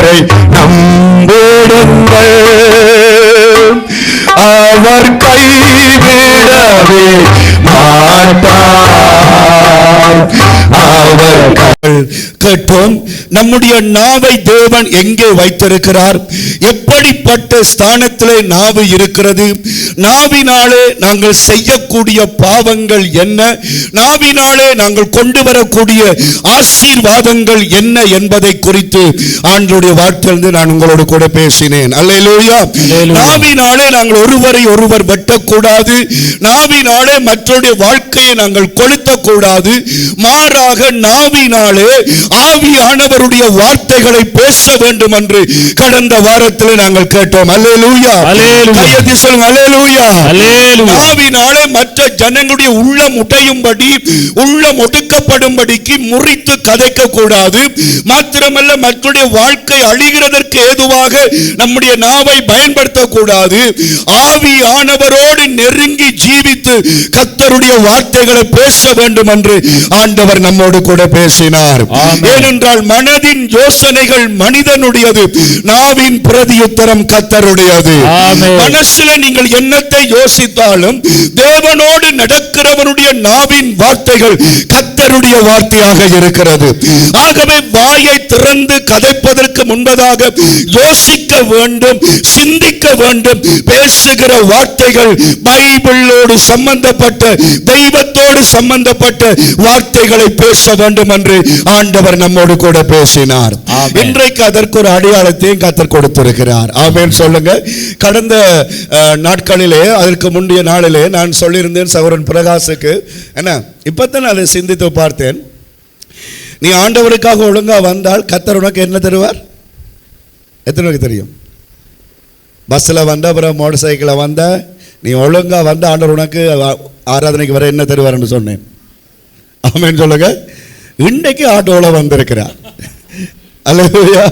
அவரை நம்பிடுங்கள். அவர் கைவிடவே மாட்டார். அவர் கேட்டோம். நம்முடைய நாவை தேவன் எங்கே வைத்திருக்கிறார்? எப்படிப்பட்ட ஸ்தானத்திலே நாவு இருக்கிறது? நாவினாலே நாங்கள் செய்யக்கூடிய பாவங்கள் என்ன? நாவினாலே நாங்கள் கொண்டு வரக்கூடிய ஆசீர்வாதங்கள் என்ன என்பதை குறித்து ஆண்டவருடைய வார்த்தையிலிருந்து நான் உங்களோடு கூட பேசினேன். அல்லேலூயா. நாவினாலே நாங்கள் ஒருவரை ஒருவர் வெட்டக்கூடாது. நாவினாலே மற்றவருடைய வாழ்க்கையை நாங்கள் கொளுத்தக்கூடாது. மாறாக நாவினாலே ஆவியானவருடைய வார்த்தைகளை பேச வேண்டும் என்று கடந்த வாரத்தில் நாங்கள் கேட்டோம். அல்லேலூயா. கையெத்தி சொல்லுங்க. அல்லேலூயா. நாவினாலே மற்ற ஜனங்களுடைய உள்ளம் உடையும்படி, உள்ளம் ஒடுக்கப்படும்படிக்கு முறித்து கதைக்க கூடாது. மாத்திரமல்ல, மற்றவருடைய வாழ்க்கை அழிகிறதற்கு ஏதுவாக நம்முடைய நாவை பயன்படுத்தக்கூடாது. ஆவியானவரோடு நெருங்கி ஜீவித்து கர்த்தருடைய வார்த்தைகளை பேச வேண்டும் என்று ஆண்டவர் நம்மோடு கூட பேசினார். ஏனென்றால் மனதின் யோசனைகள் மனிதனுடையது, நாவின் பிரதியுத்தரம் கர்த்தருடையது. மனசுல நீங்கள் என்னத்தை யோசித்தாலும் தேவனோடு நடக்கிறவனுடைய நாவின் வார்த்தைகள் கர்த்தருடைய வார்த்தையாக இருக்கிறது. ஆகவே வாயை திறந்து கதைப்பதற்கு முன்பதாக யோசிக்க வேண்டும், சிந்திக்க வேண்டும். பேசுகிற வார்த்தைகள் பைபிளோடு சம்பந்தப்பட்ட, தெய்வத்தோடு சம்பந்தப்பட்ட வார்த்தைகளை பேச வேண்டும் என்று ஆண்டவர் நம்மோடு கூட பேசினார். இன்றைக்கு அதற்கு ஒரு அடையாளத்தையும் கர்த்தர் கொடுத்திருக்கிறார். ஆமென் சொல்லுங்க. கடந்த நாட்களிலே, அதற்கு முந்தைய நாளிலே நான் சொல்லியிருந்தேன் சகோதரன் பிரகாசுக்கு, என்ன இப்பதான் அதை சிந்தித்து பார்த்தேன். நீ ஆண்டவருக்காக ஒழுங்கா வந்தால் கர்த்தர் உனக்கு என்ன தருவார்? எத்தனை தெரியும்? பஸ்ஸில் வந்த, அப்புறம் மோட்டர் சைக்கிளில் வந்த, நீ ஒழுங்கா வந்த ஆண்டவர் உனக்கு ஆராதனைக்கு வர என்ன தருவார்னு சொன்னேன். ஆமென் சொல்லுங்க. இன்னைக்கு ஆட்டோவில் வந்திருக்கிறார். அல்லேலூயா.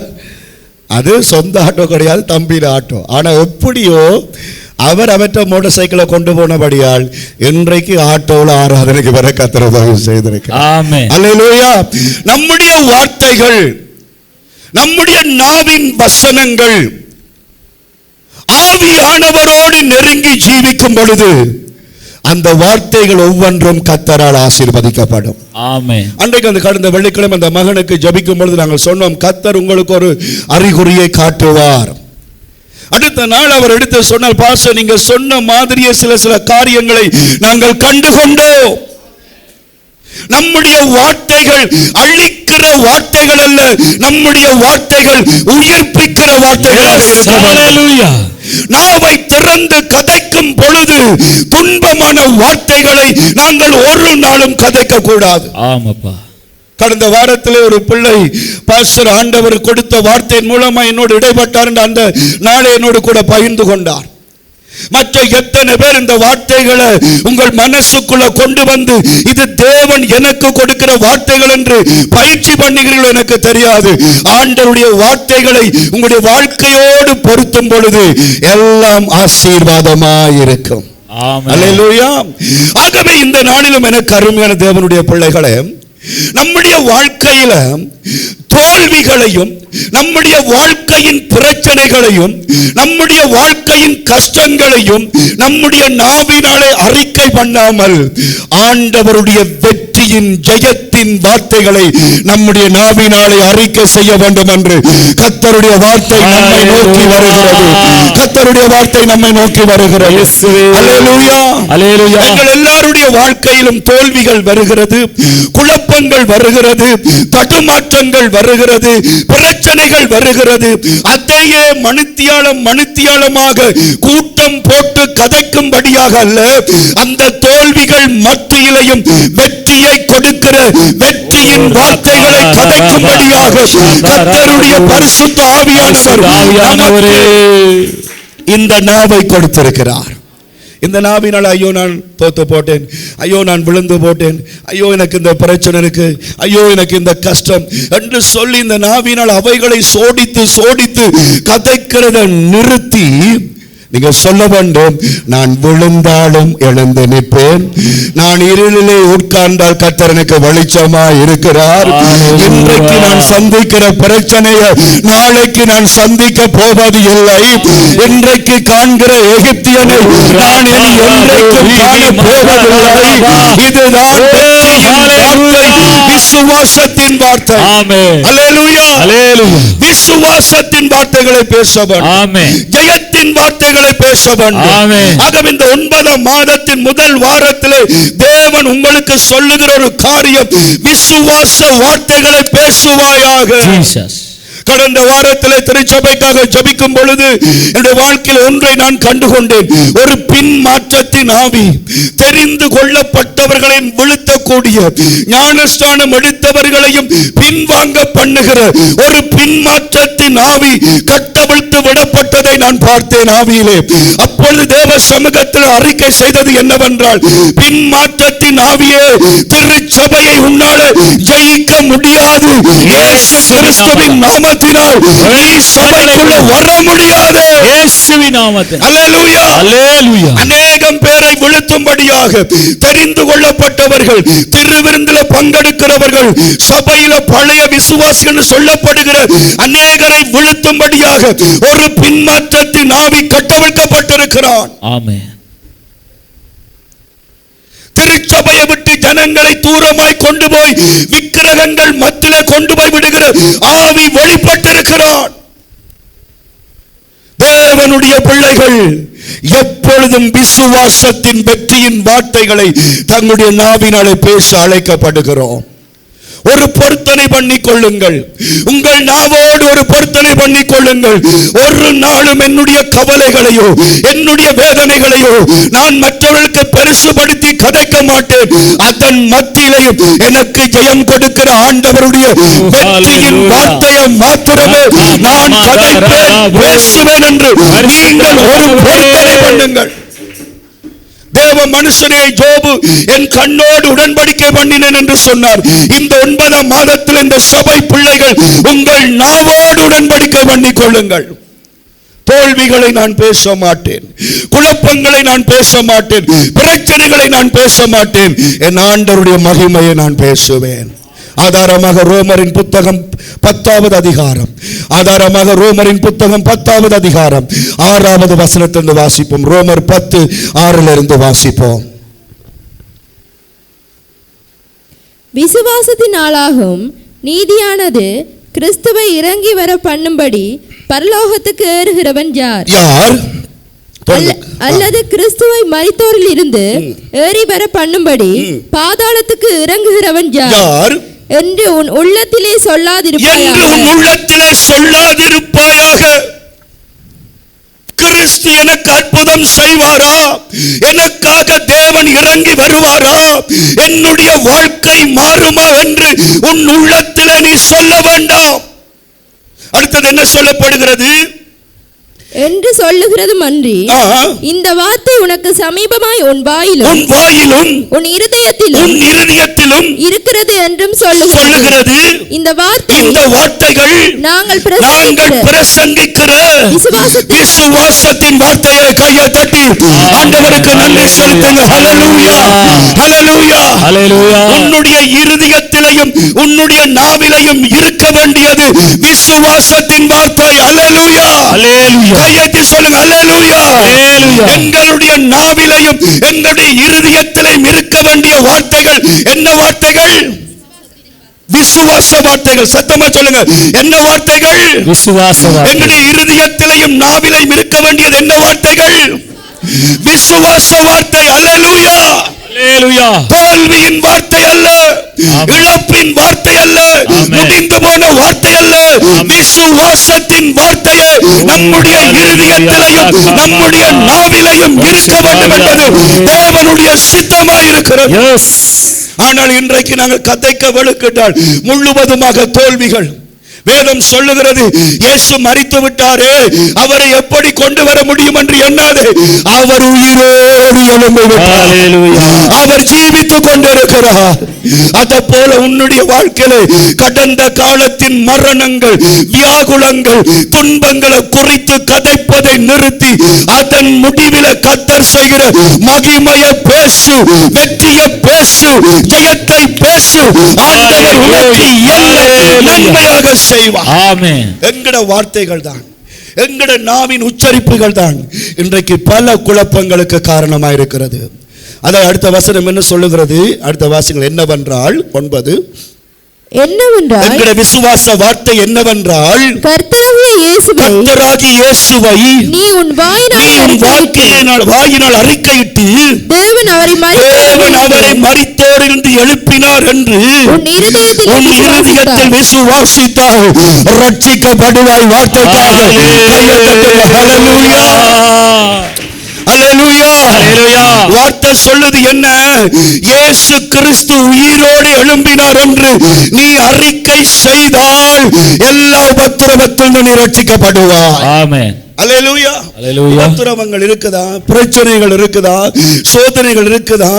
அது சொந்த ஆட்டோ கிடையாது, தம்பியில ஆட்டோ. ஆனால் எப்படியோ அவர் அவற்றை மோட்டார் சைக்கிளை கொண்டு போனபடியால் இன்றைக்கு ஆட்டோவில் ஆராதனைக்கு வர கர்த்தர் உதவி செய்திருக்கிறார். அல்லேலூயா. நம்முடைய வார்த்தைகள், நம்முடைய நாவின் வசனங்கள் ஆவியானவரோடு நெருங்கி ஜீவிக்கும் பொழுது அந்த வார்த்தைகள் ஒவ்வொன்றும் கர்த்தரால் ஆசீர்வதிக்கப்படும். ஆமென். அன்றைக்கு அந்த கடந்த வெள்ளிக்கிழமை அந்த மகனுக்கு ஜெபிக்கும் பொழுது நாங்கள் சொன்னோம், கர்த்தர் உங்களுக்கு ஒரு அறிகுறியை காட்டுவார். அடுத்த நாள் அவர் எடுத்து சொன்னார், பாஸ்டர் நீங்க சொன்ன மாதிரியே சில காரியங்களை நாங்கள் கண்டுகொண்டோம். நம்முடைய வார்த்தைகள் அழிக்கிற வார்த்தைகள் அல்ல, நம்முடைய வார்த்தைகள் உயிர்ப்பிக்கிற வார்த்தைகள். நாவை திறந்து கதைக்கும் பொழுது துன்பமான வார்த்தைகளை நாங்கள் ஒரு நாளும் கதைக்க கூடாது. ஆமாப்பா. கடந்த வாரத்தில் ஒரு பிள்ளை பாஸ்டர் ஆண்டவர் கொடுத்த வார்த்தையின் மூலமா என்னோடு இடைப்பட்டார் என்று அந்த நாளை என்னோடு கூட பகிர்ந்து கொண்டார். மற்ற எத்தனை பேர் இந்த வார்த்தைகளை உங்கள் மனசுக்குள்ள கொண்டு வந்து இது தேவன் எனக்கு கொடுக்கிற வார்த்தைகள் என்று பயிற்சி பண்ணுகிறீர்கள் எனக்கு தெரியாது. ஆண்டவருடைய வார்த்தைகளை உங்களுடைய வாழ்க்கையோடு பொருத்தும் பொழுது எல்லாம் ஆசீர்வாதமாய் இருக்கும். அல்லேலூயா. ஆகவே இந்த நாளிலும் எனக்கு அருமையான தேவனுடைய பிள்ளைகளே, நம்முடைய வாழ்க்கையில தோல்விகளையும், நம்முடைய வாழ்க்கையின் பிரச்சனைகளையும், நம்முடைய வாழ்க்கையின் கஷ்டங்களையும் நம்முடைய நாவினாலே அறிக்கை பண்ணாமல் ஆண்டவருடைய வெற்றியின், ஜெயத்தின் வார்த்தைகளை நம்முடைய நாவினாலே அறிக்கை செய்ய வேண்டும் என்று கர்த்தருடைய வார்த்தை நம்மை நோக்கி வருகிறது. கர்த்தருடைய வார்த்தை நம்மை நோக்கி வருகிறது. அல்லேலூயா. அல்லேலூயா. எங்கள் எல்லாருடைய வாழ்க்கையிலும் தோல்விகள் வருகிறது, குழப்பங்கள் வருகிறது, தடுமாற்றங்கள் வருகிறது, பிரச்சனைகள் வருகிறது. அதையே மணித்தியாலமாக கூட்டம் போட்டு கதைக்கும்படியாக அல்ல, அந்த தோல்விகள் மத்தியிலையும் வெற்றியை கொடுக்கிற வெற்றியின் வார்த்தைகளை கதைக்கும்படியாக கர்த்தருடைய பரிசுத்த ஆவியானவர் இந்த நாவை கொடுத்திருக்கிறார். இந்த நாவினால் ஐயோ நான் தோத்து போட்டேன், ஐயோ நான் விழுந்து போட்டேன், ஐயோ எனக்கு இந்த பிரச்சனை இருக்கு, ஐயோ எனக்கு இந்த கஷ்டம் என்று சொல்லி இந்த நாவினால் அவைகளை சோடித்து கதைக்கிறத நிறுத்தி நீங்க சொல்ல வேண்டும், நான் விழுந்தாலும் எழுந்து நிற்பேன், நான் இருளிலே உட்கார்ந்தால் கர்த்தர் எனக்கு வெளிச்சமா இருக்கிறார். இன்றைக்கு நான் சந்திக்கிற பிரச்சனையை நாளைக்கு நான் சந்திக்க போவது இல்லை. இன்றைக்கு காண்கிற எகிப்தியனை நான் என்றைக்கும் காண போவதில்லை. இதுதான் விசுவாசத்தின் வார்த்தை. அல்லேலூயா. விசுவாசத்தின் வார்த்தைகளை பேச வேண்டும், ஜெயத்தின் வார்த்தைகளை பேச வேண்டும். ஆகவே இந்த 9ஆம் மாதத்தின் முதல் வாரத்திலே தேவன் உங்களுக்கு சொல்லுகிற ஒரு காரியம், விசுவாச வார்த்தைகளை பேசுவாயாக. கடந்த வாரத்திலே திருச்சபைக்காக ஜெபிக்கும் பொழுது என்னுடைய வாழ்க்கையில் ஒன்றை நான் கண்டுகொண்டேன். ஒரு பின் மாற்றத்தின் ஆவி, தெரிந்து கொள்ளப்பட்டவர்களையும் வீழ்த்தக்கூடிய, ஞானஸ்தானம் எடுத்தவர்களையும் பின்வாங்க பண்ணுகிற ஒரு பின் மாற்றத்தின் ஆவி கட்டவிழ்த்து விடப்பட்டதை நான் பார்த்தேன் ஆவியிலே. அப்பொழுது தேவ சமூகத்தில் அறிக்கை செய்தது என்னவென்றால், பின் மாற்றத்தின் ஆவியே, திருச்சபையை உன்னால ஜெயிக்க முடியாது. இயேசு கிறிஸ்துவின் நாமத்தினால் நீ சபைக்குள்ள வர முடியாது. இயேசுவின் நாமத்தில். அல்லேலூயா. அல்லேலூயா. அநேகம் பேரை விழுத்தும்படியாக தெரிந்து கொள்ளப்பட்டவர்கள், திருவிருந்தில பங்கெடுக்கிறவர்கள், சபையில பழைய விசுவாசிகள் சொல்லப்படுகிற அநேகரை விழுத்தும்படியாக ஒரு பின்மாற்றத்தின் ஆவி கட்டவிழ்க்கப்பட்டிருக்கிறான். ஆமென். திருச்சபையை விட்டு ஜனங்களை தூரமாய் கொண்டு போய் விக்கிரகங்கள் மத்தியிலே கொண்டு போய் விடுகிற ஆவி வெளிப்பட்டிருக்கிறான். தேவனுடைய பிள்ளைகள் எப்பொழுதும் விசுவாசத்தின் வெற்றியின் வார்த்தைகளை தங்களுடைய நாவினாலே பேச அழைக்கப்படுகிறோம். ஒரு பொருத்தனை பண்ணிக் கொள்ளுங்கள், உங்கள் நாவோடு ஒரு பொருத்தனை பண்ணிக் கொள்ளுங்கள். ஒரு நாளும் என்னுடைய கவலைகளையோ என்னுடைய வேதனைகளையோ நான் மற்றவர்களுக்கு பெருசுபடுத்தி கதைக்க மாட்டேன். அதன் மத்தியிலையும் எனக்கு ஜெயம் கொடுக்கிற ஆண்டவருடைய வெற்றியின் வார்த்தையை மாத்திரமே நான் கதைப்பேன், பேசுவேன் என்று நீங்கள் ஒரு பொருத்தனை பண்ணுங்கள். தேவ மனுஷனே ஜோபு என் கண்ணோடு உடன்படிக்கை பண்ணினேன் என்று சொன்னார். இந்த 9ஆம் மாதத்தில் இந்த சபை பிள்ளைகள் உங்கள் நாவோடு உடன்படிக்கை பண்ணிக் கொள்ளுங்கள். தோல்விகளை நான் பேச மாட்டேன், குழப்பங்களை நான் பேச மாட்டேன், பிரச்சனைகளை நான் பேச மாட்டேன். என் ஆண்டவருடைய மகிமையை நான் பேசுவேன். ஆதாரமாக ரோமரின் புத்தகம் 10வது அதிகாரம், ஆதாரமாக ரோமரின் புத்தகம் 10வது அதிகாரம் 6வது வசனத்திலிருந்து வாசிப்போம். ரோமர் 10:6 வாசிப்போம். விசுவாசத்தினாலாகும் நீதியானது கிறிஸ்துவை இறங்கி வர பண்ணும்படி பரலோகத்துக்கு ஏறுகிறவன் யார்? அல்லது கிறிஸ்துவை மரித்தோரில் இருந்து ஏறி வர பண்ணும்படி பாதாளத்துக்கு இறங்குகிறவன் யார் என்று உன் உள்ளத்திலே சொல்லாதிருப்பாயாக. கிறிஸ்து எனக்கு அற்புதம் செய்வாரா? எனக்காக தேவன் இறங்கி வருவாரா? என்னுடைய வாழ்க்கை மாறுமா என்று உன் உள்ளத்திலே நீ சொல்ல வேண்டாம். அடுத்தது என்ன சொல்லப்படுகிறது என்று சொல்லுகிறதும் அன்றி, இந்த வார்த்தை உனக்கு சமீபமாய் உன் வாயிலும் உன் இருதயத்திலும் இருக்கிறது என்றும் சொல்லுகிறது. இந்த வார்த்தைகள் நாங்கள் பிரசங்கிக்கிற விசுவாசத்தின் வார்த்தையை கையை தட்டி ஆண்டவருக்கு நன்றி செலுத்துங்க. ஹல்லேலூயா, ஹல்லேலூயா, ஹல்லேலூயா. உன்னுடைய இருதயத்திலையும் உன்னுடைய நாவிலையும் இருக்க வேண்டியது விசுவாசத்தின் வார்த்தை. ஹல்லேலூயா, ஹல்லேலூயா. கையெத்தி சொல்லுங்க. அல்லேலூயா, அல்லேலூயா. எங்களுடைய நாவிலையும் எங்களுடைய இருதயத்திலையும் இருக்க வேண்டிய வார்த்தைகள் என்ன வார்த்தைகள்? விசுவாச வார்த்தைகள். சத்தமா சொல்லுங்க. என்ன வார்த்தைகள்? விசுவாச வார்த்தைகள். எங்களுடைய இருதயத்திலையும் நாவிலையும் இருக்க வேண்டியது என்ன வார்த்தைகள்? விசுவாச வார்த்தை. அல்லேலூயா, அல்லேலூயா. தோல்வியின் வார்த்தை அல்ல, இழப்பின் வார்த்தை அல்ல, முடிந்து போன வார்த்தை அல்ல, விசுவாசத்தின் வார்த்தையே நம்முடைய இருதயத்திலையும் நம்முடைய நாவிலையும் இருக்க வேண்டும் என்பது தேவனுடைய சித்தமாய் இருக்கிறது. ஆனால் இன்றைக்கு நாங்கள் கதைக்க வெளுக்கிட்டால் முழுவதுமாக தோல்விகள். வேதம் சொல்லுகிறது, இயேசு மரித்து விட்டாரே, அவரை எப்படி கொண்டு வர முடியும் என்று எண்ணாதே. அவர் உயிரோடு எழுந்து விட்டார், அவர் ஜீவித்துக் கொண்டிருக்கிறார். அத போல உன்னுடைய வாழ்க்கையில கடந்த காலத்தின் மரணங்கள், வியாகுலங்கள், துன்பங்களை குறித்து கதைப்பதை நிறுத்தி அதன் முடிவில் கர்த்தர் செய்கிற மகிமையை பேசு, வெற்றியை பேசு, ஜெயத்தை பேசு. ஆண்டவர் உனக்கு எல்லாம் நன்மையாக செய்வார். ஆமென். எங்கட வார்த்தைகள் தான், எங்கட நாவின் உச்சரிப்புகள் தான் இன்றைக்கு பல குழப்பங்களுக்கு காரணமாக இருக்கிறது. அதை அடுத்த வசனம் என்ன சொல்லுகிறது? அடுத்த வாசகம் என்னவென்றால் 9, என்கிற விசுவாச வார்த்தை என்னவென்றால், கர்த்தராகிய இயேசுவை நீ உன் வாயினால் அறிக்கையிட்டு தேவன் அவரை மரித்தோரிலிருந்து எழுப்பினார் என்று உன் இருதயத்தில் விசுவாசித்தால் ரட்சிக்கப்படுவாய். வார்த்தைக்காக வார்த்தை சொல்லுது என்ன? இயேசு கிறிஸ்து உயிரோடு எழும்பினார் என்று நீ அறிக்கை செய்தால் எல்லா உபத்திரவத்திலும் நீ ரட்சிக்கப்படுவாய். ஆமென். அல்லேலூயா. உபத்திரவங்கள் இருக்குதா, பிரச்சனைகள் இருக்குதா, சோதனைகள் இருக்குதா,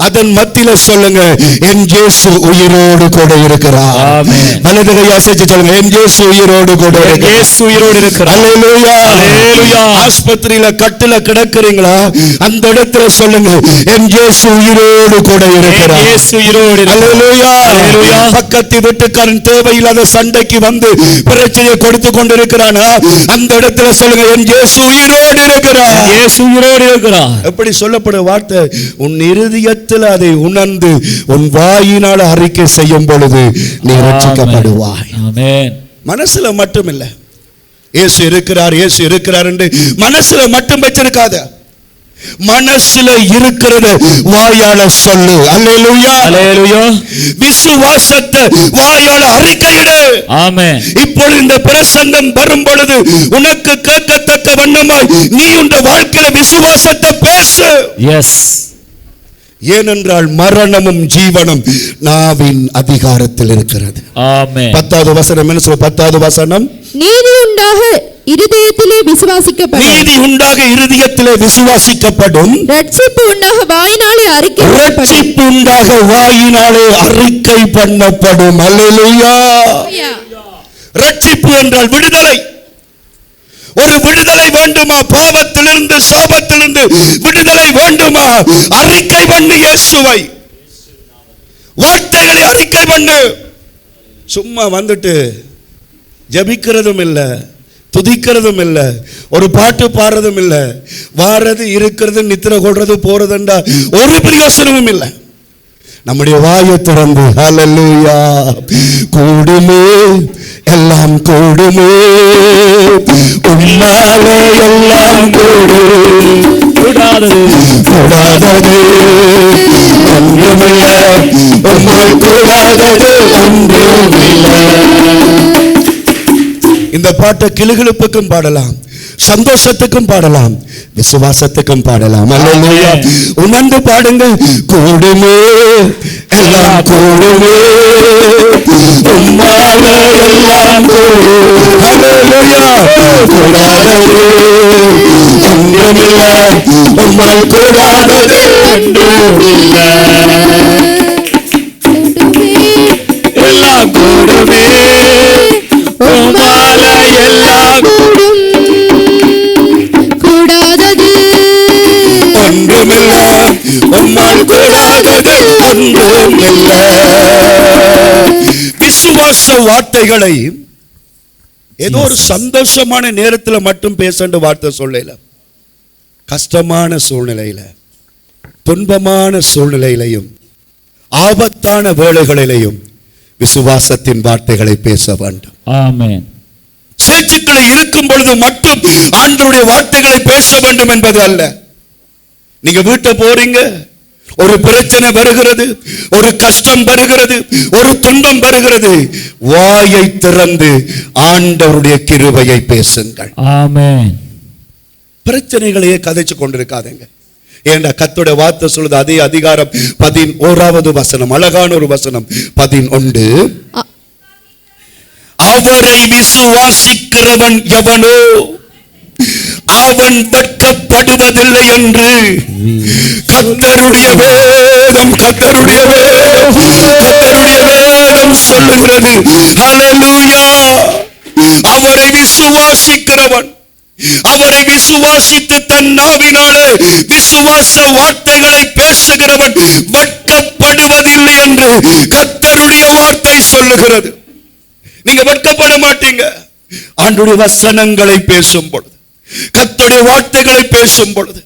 அதன் மத்தியில சொல்லுங்க, என் இயேசு உயிரோடு கூட இருக்கிறார். ஆமென். வலது கையை அசைச்சு சொல்லுங்க, என் இயேசு உயிரோடு கூட இருக்கிறார். இயேசு உயிரோடு இருக்கிறார். அல்லேலூயா. அல்லேலூயா. ஆஸ்பத்திரியில கட்டில கிடக்குறீங்களா? அந்த இடத்துல சொல்லுங்க, என் இயேசு உயிரோடு கூட இருக்கிறார். இயேசு உயிரோடு. அல்லேலூயா. அல்லேலூயா. பக்கத்து வீட்டுக்காரன் தேவையில்லாத சண்டைக்கு வந்து பிரச்சனையை கொடுத்து கொண்டிருக்கிறானா? அந்த இடத்துல சொல்லுங்க, என் இயேசு உயிரோடு இருக்கிறார். இயேசு உயிரோடு இருக்கிறார். எப்படி சொல்லப்படும் வார்த்தை? உன் இருதயத்தில் அதை உணர்ந்து உன் வாயினால் அறிக்கை செய்யும் பொழுது நீ ரட்சிக்கப்படுவாய். ஆமென். மனசுல மட்டும் இல்ல, இயேசு இருக்கிறார், இயேசு இருக்கிறார் என்று மனசுல மட்டும் வச்சிருக்காத, மனசுல இருக்கிறது வாயால சொல்லு. அல்லேலூயா. அல்லேலூயா. விசுவாசத்தை வாயால அறிக்கையிடு. ஆமென். இப்பொழுது இந்த பிரசங்கம் வரும் பொழுது உனக்கு கேட்கத்தக்க வண்ணமாய் நீ உன் வாழ்க்கையில விசுவாசத்தை பேசு. எஸ். ஏனென்றால் மரணமும் ஜீவனும் நாவின் அதிகாரத்தில் இருக்கிறது. ஆமென். 10வது வசனம் என்ன சொல்ற? 10வது வசனம், நீதி உண்டாக இருதயத்திலே விசுவாசிக்கப்படும். நீதி உண்டாக இருதயத்திலே விசுவாசிக்கப்படும். ரட்சிப்பு உண்டாக வாயினாலே அறிக்கைப்படும். ரட்சிப்பு உண்டாக வாயினாலே அறிக்கை பண்ணப்படும். அல்லேலூயா. ரட்சிப்பு என்றால் விடுதலை. ஒரு விடுதலை வேண்டுமா? பாவத்திலிருந்து, சாபத்திலிருந்து விடுதலை வேண்டுமா? அறிக்கை பண்ணு இயேசுவை. வார்த்தைகளை அறிக்கை பண்ணு. சும்மா வந்துட்டு ஜபிக்கிறதும் இல்ல, துதிக்கிறதும் இல்ல, ஒரு பாட்டு பாடுறதும் இல்ல, வாரது இருக்கிறது நித்திர கொள்றது போறதுண்டா ஒரு பிரயோசனமும் இல்லை. நம்முடைய வாயை திறந்து ஹல்லேலூயா, கூடுமே எல்லாம் கூடுமே, உன்னாலே எல்லாம் கூடாதது கூடாதது ஒன்றுமில்லை, உம்மால் கூடாதது ஒன்றுமில்லை. இந்த பாட்டை கிளுகிளுப்புக்கும் பாடலாம், சந்தோஷத்துக்கும் பாடலாம், விசுவாசத்துக்கும் பாடலாம். அல்லேலூயா. உணர்ந்து பாடுங்க. கூடுமே எல்லாம் கூடுமே, உம்மாலே எல்லாம் கூடும். அல்லேலூயா. கூடாதது ஒன்றுமில்லை, உம்மால் கூடாதது ஒன்றுமில்லை. எல்லாம் கூடுமே, உம்மாலே எல்லாம் கூடும். கூடாதது ஒன்றுமில்லை, உம்மால் கூடாதது ஒன்றுமில்லை. விசுவாச வார்த்தைகளை ஏதோ ஒரு சந்தோஷமான நேரத்தில் மட்டும் பேசண்டு வார்த்தை சொல்லல. கஷ்டமான சூழ்நிலையில, துன்பமான சூழ்நிலையிலையும், ஆபத்தான வேளைகளிலையும் விசுவாசத்தின் வார்த்தைகளை பேச வேண்டும். ஆமென். சேர்ச்சுக்களை இருக்கும் பொழுது மட்டும் ஆண்டவருடைய வார்த்தைகளை பேச வேண்டும் என்பது அல்ல. நீங்க வீட்டை போறீங்க, ஒரு பிரச்சனை வருகிறது, ஒரு கஷ்டம் வருகிறது, ஒரு துன்பம் வருகிறது, வாயை திறந்து ஆண்டவருடைய கிருபையை பேசுங்கள். ஆமென். பிரச்சனைகளையே கதைச்சு கொண்டிருக்காதீங்க. ஏண்டா கர்த்தருடைய வார்த்தை சொல்லுது, அதே அதிகாரம் 11வது வசனம், அழகான ஒரு வசனம் 11. அவரை விசுவாசிக்கிறவன் எவனோ அவன் வெட்கப்படுவதில்லை என்று கர்த்தருடைய வேதம் சொல்லுகிறது. ஹல்லேலூயா. அவரை விசுவாசிக்கிறவன், அவரை விசுவாசித்து தன் நாவினாலே விசுவாச வார்த்தைகளை பேசுகிறவன் வெட்கப்படுவதில்லை என்று கர்த்தருடைய வார்த்தை சொல்லுகிறது. நீங்க வெட்கப்பட மாட்டீங்க. ஆண்டவருடைய வசனங்களை பேசும் பொழுது, கர்த்தருடைய வார்த்தைகளை பேசும் பொழுது,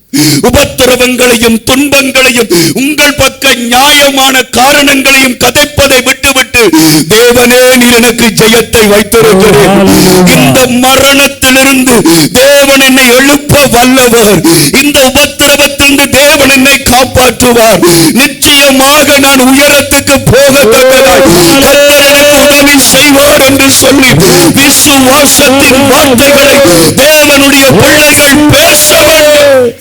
உபத்திரவங்களையும் துன்பங்களையும் உங்கள் பக்க நியாயமான காரணங்களையும் கதைப்பதை விட்டுவிட்டு, தேவனே நீர் எனக்கு ஜெயத்தை வைத்திருக்கிறேன், இந்த மரணத்திலிருந்து தேவன் என்னை எழுப்ப வல்லவர், இந்த உபத்திரவத்திலிருந்து தேவன் என்னை காப்பாற்றுவார், நிச்சயமாக நான் உயரத்துக்கு போகத்தக்கதாய் கர்த்தர் எனக்கு உதவி செய்வார் என்று சொல்லி விசுவாசத்தின் வார்த்தைகளை தேவனுடைய பிள்ளைகள் பேச வேண்டும்.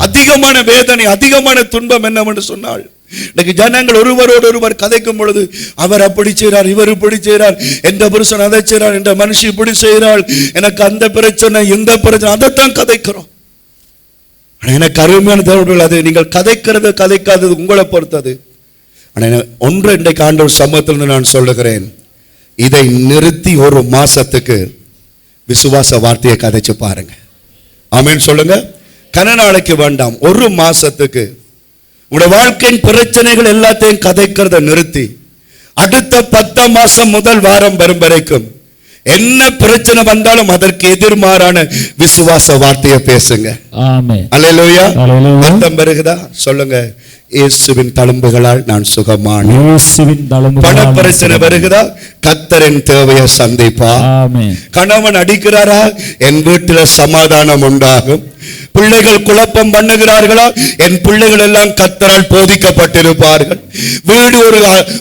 அதிகமான வேதனை, அதிகமான துன்பம் என்னவென்று சொன்னால், இன்னைக்கு ஜனங்கள் ஒருவரோடு ஒருவர் கதைக்கும் பொழுது, அவர் அப்படி செய்கிறார், இவர் இப்படி செய்கிறார், எந்த புருஷன் அதை செய்கிறார், என்ற மனுஷி இப்படி செய்கிறாள், எனக்கு அந்த பிரச்சனை இந்த பிரச்சனை, அதைத்தான் கதைக்கிறோம். எனக்கு அருமையான தேவர்கள், அது நீங்கள் கதைக்கிறது கதைக்காதது உங்களை பொறுத்தது. ஒன்று இன்றைக்கு ஆண்டவர் சமூகத்தில் நான் சொல்லுகிறேன், இதை நிறுத்தி ஒரு மாசத்துக்கு விசுவாச வார்த்தையை கதைச்சு பாருங்க. ஆமென் சொல்லுங்க. கன நாளைக்கு வேண்டாம், ஒரு மாசத்துக்கு உங்களுடைய வாழ்க்கையின் பிரச்சனைகள் எல்லாத்தையும் கதைக்கிறத நிறுத்தி, அடுத்த 10 மாசம் முதல் வாரம் வரும் வரைக்கும் என்ன பிரச்சனை வந்தாலும் அதற்கு எதிர்மாறான விசுவாச வார்த்தையை பேசுங்க. ஆமென். அல்லேலூயா. அர்த்தம் வருகிறதா? சொல்லுங்க. இயேசுவின் தழும்புகளால் நான் சுகமானேன். இயேசுவின் தழும்புகளால். பண பிரச்சனை வருகிறதா? கர்த்தரின் தேவையை சந்திப்பா. ஆமென். கணவன் அடிக்கிறாரா? என் வீட்டில் சமாதானம் உண்டாகும். பிள்ளைகள் குழப்பம் பண்ணுகிறார்களா? என் பிள்ளைகள் எல்லாம் கர்த்தரால் போதிக்கப்பட்டிருப்பார்கள். வீடு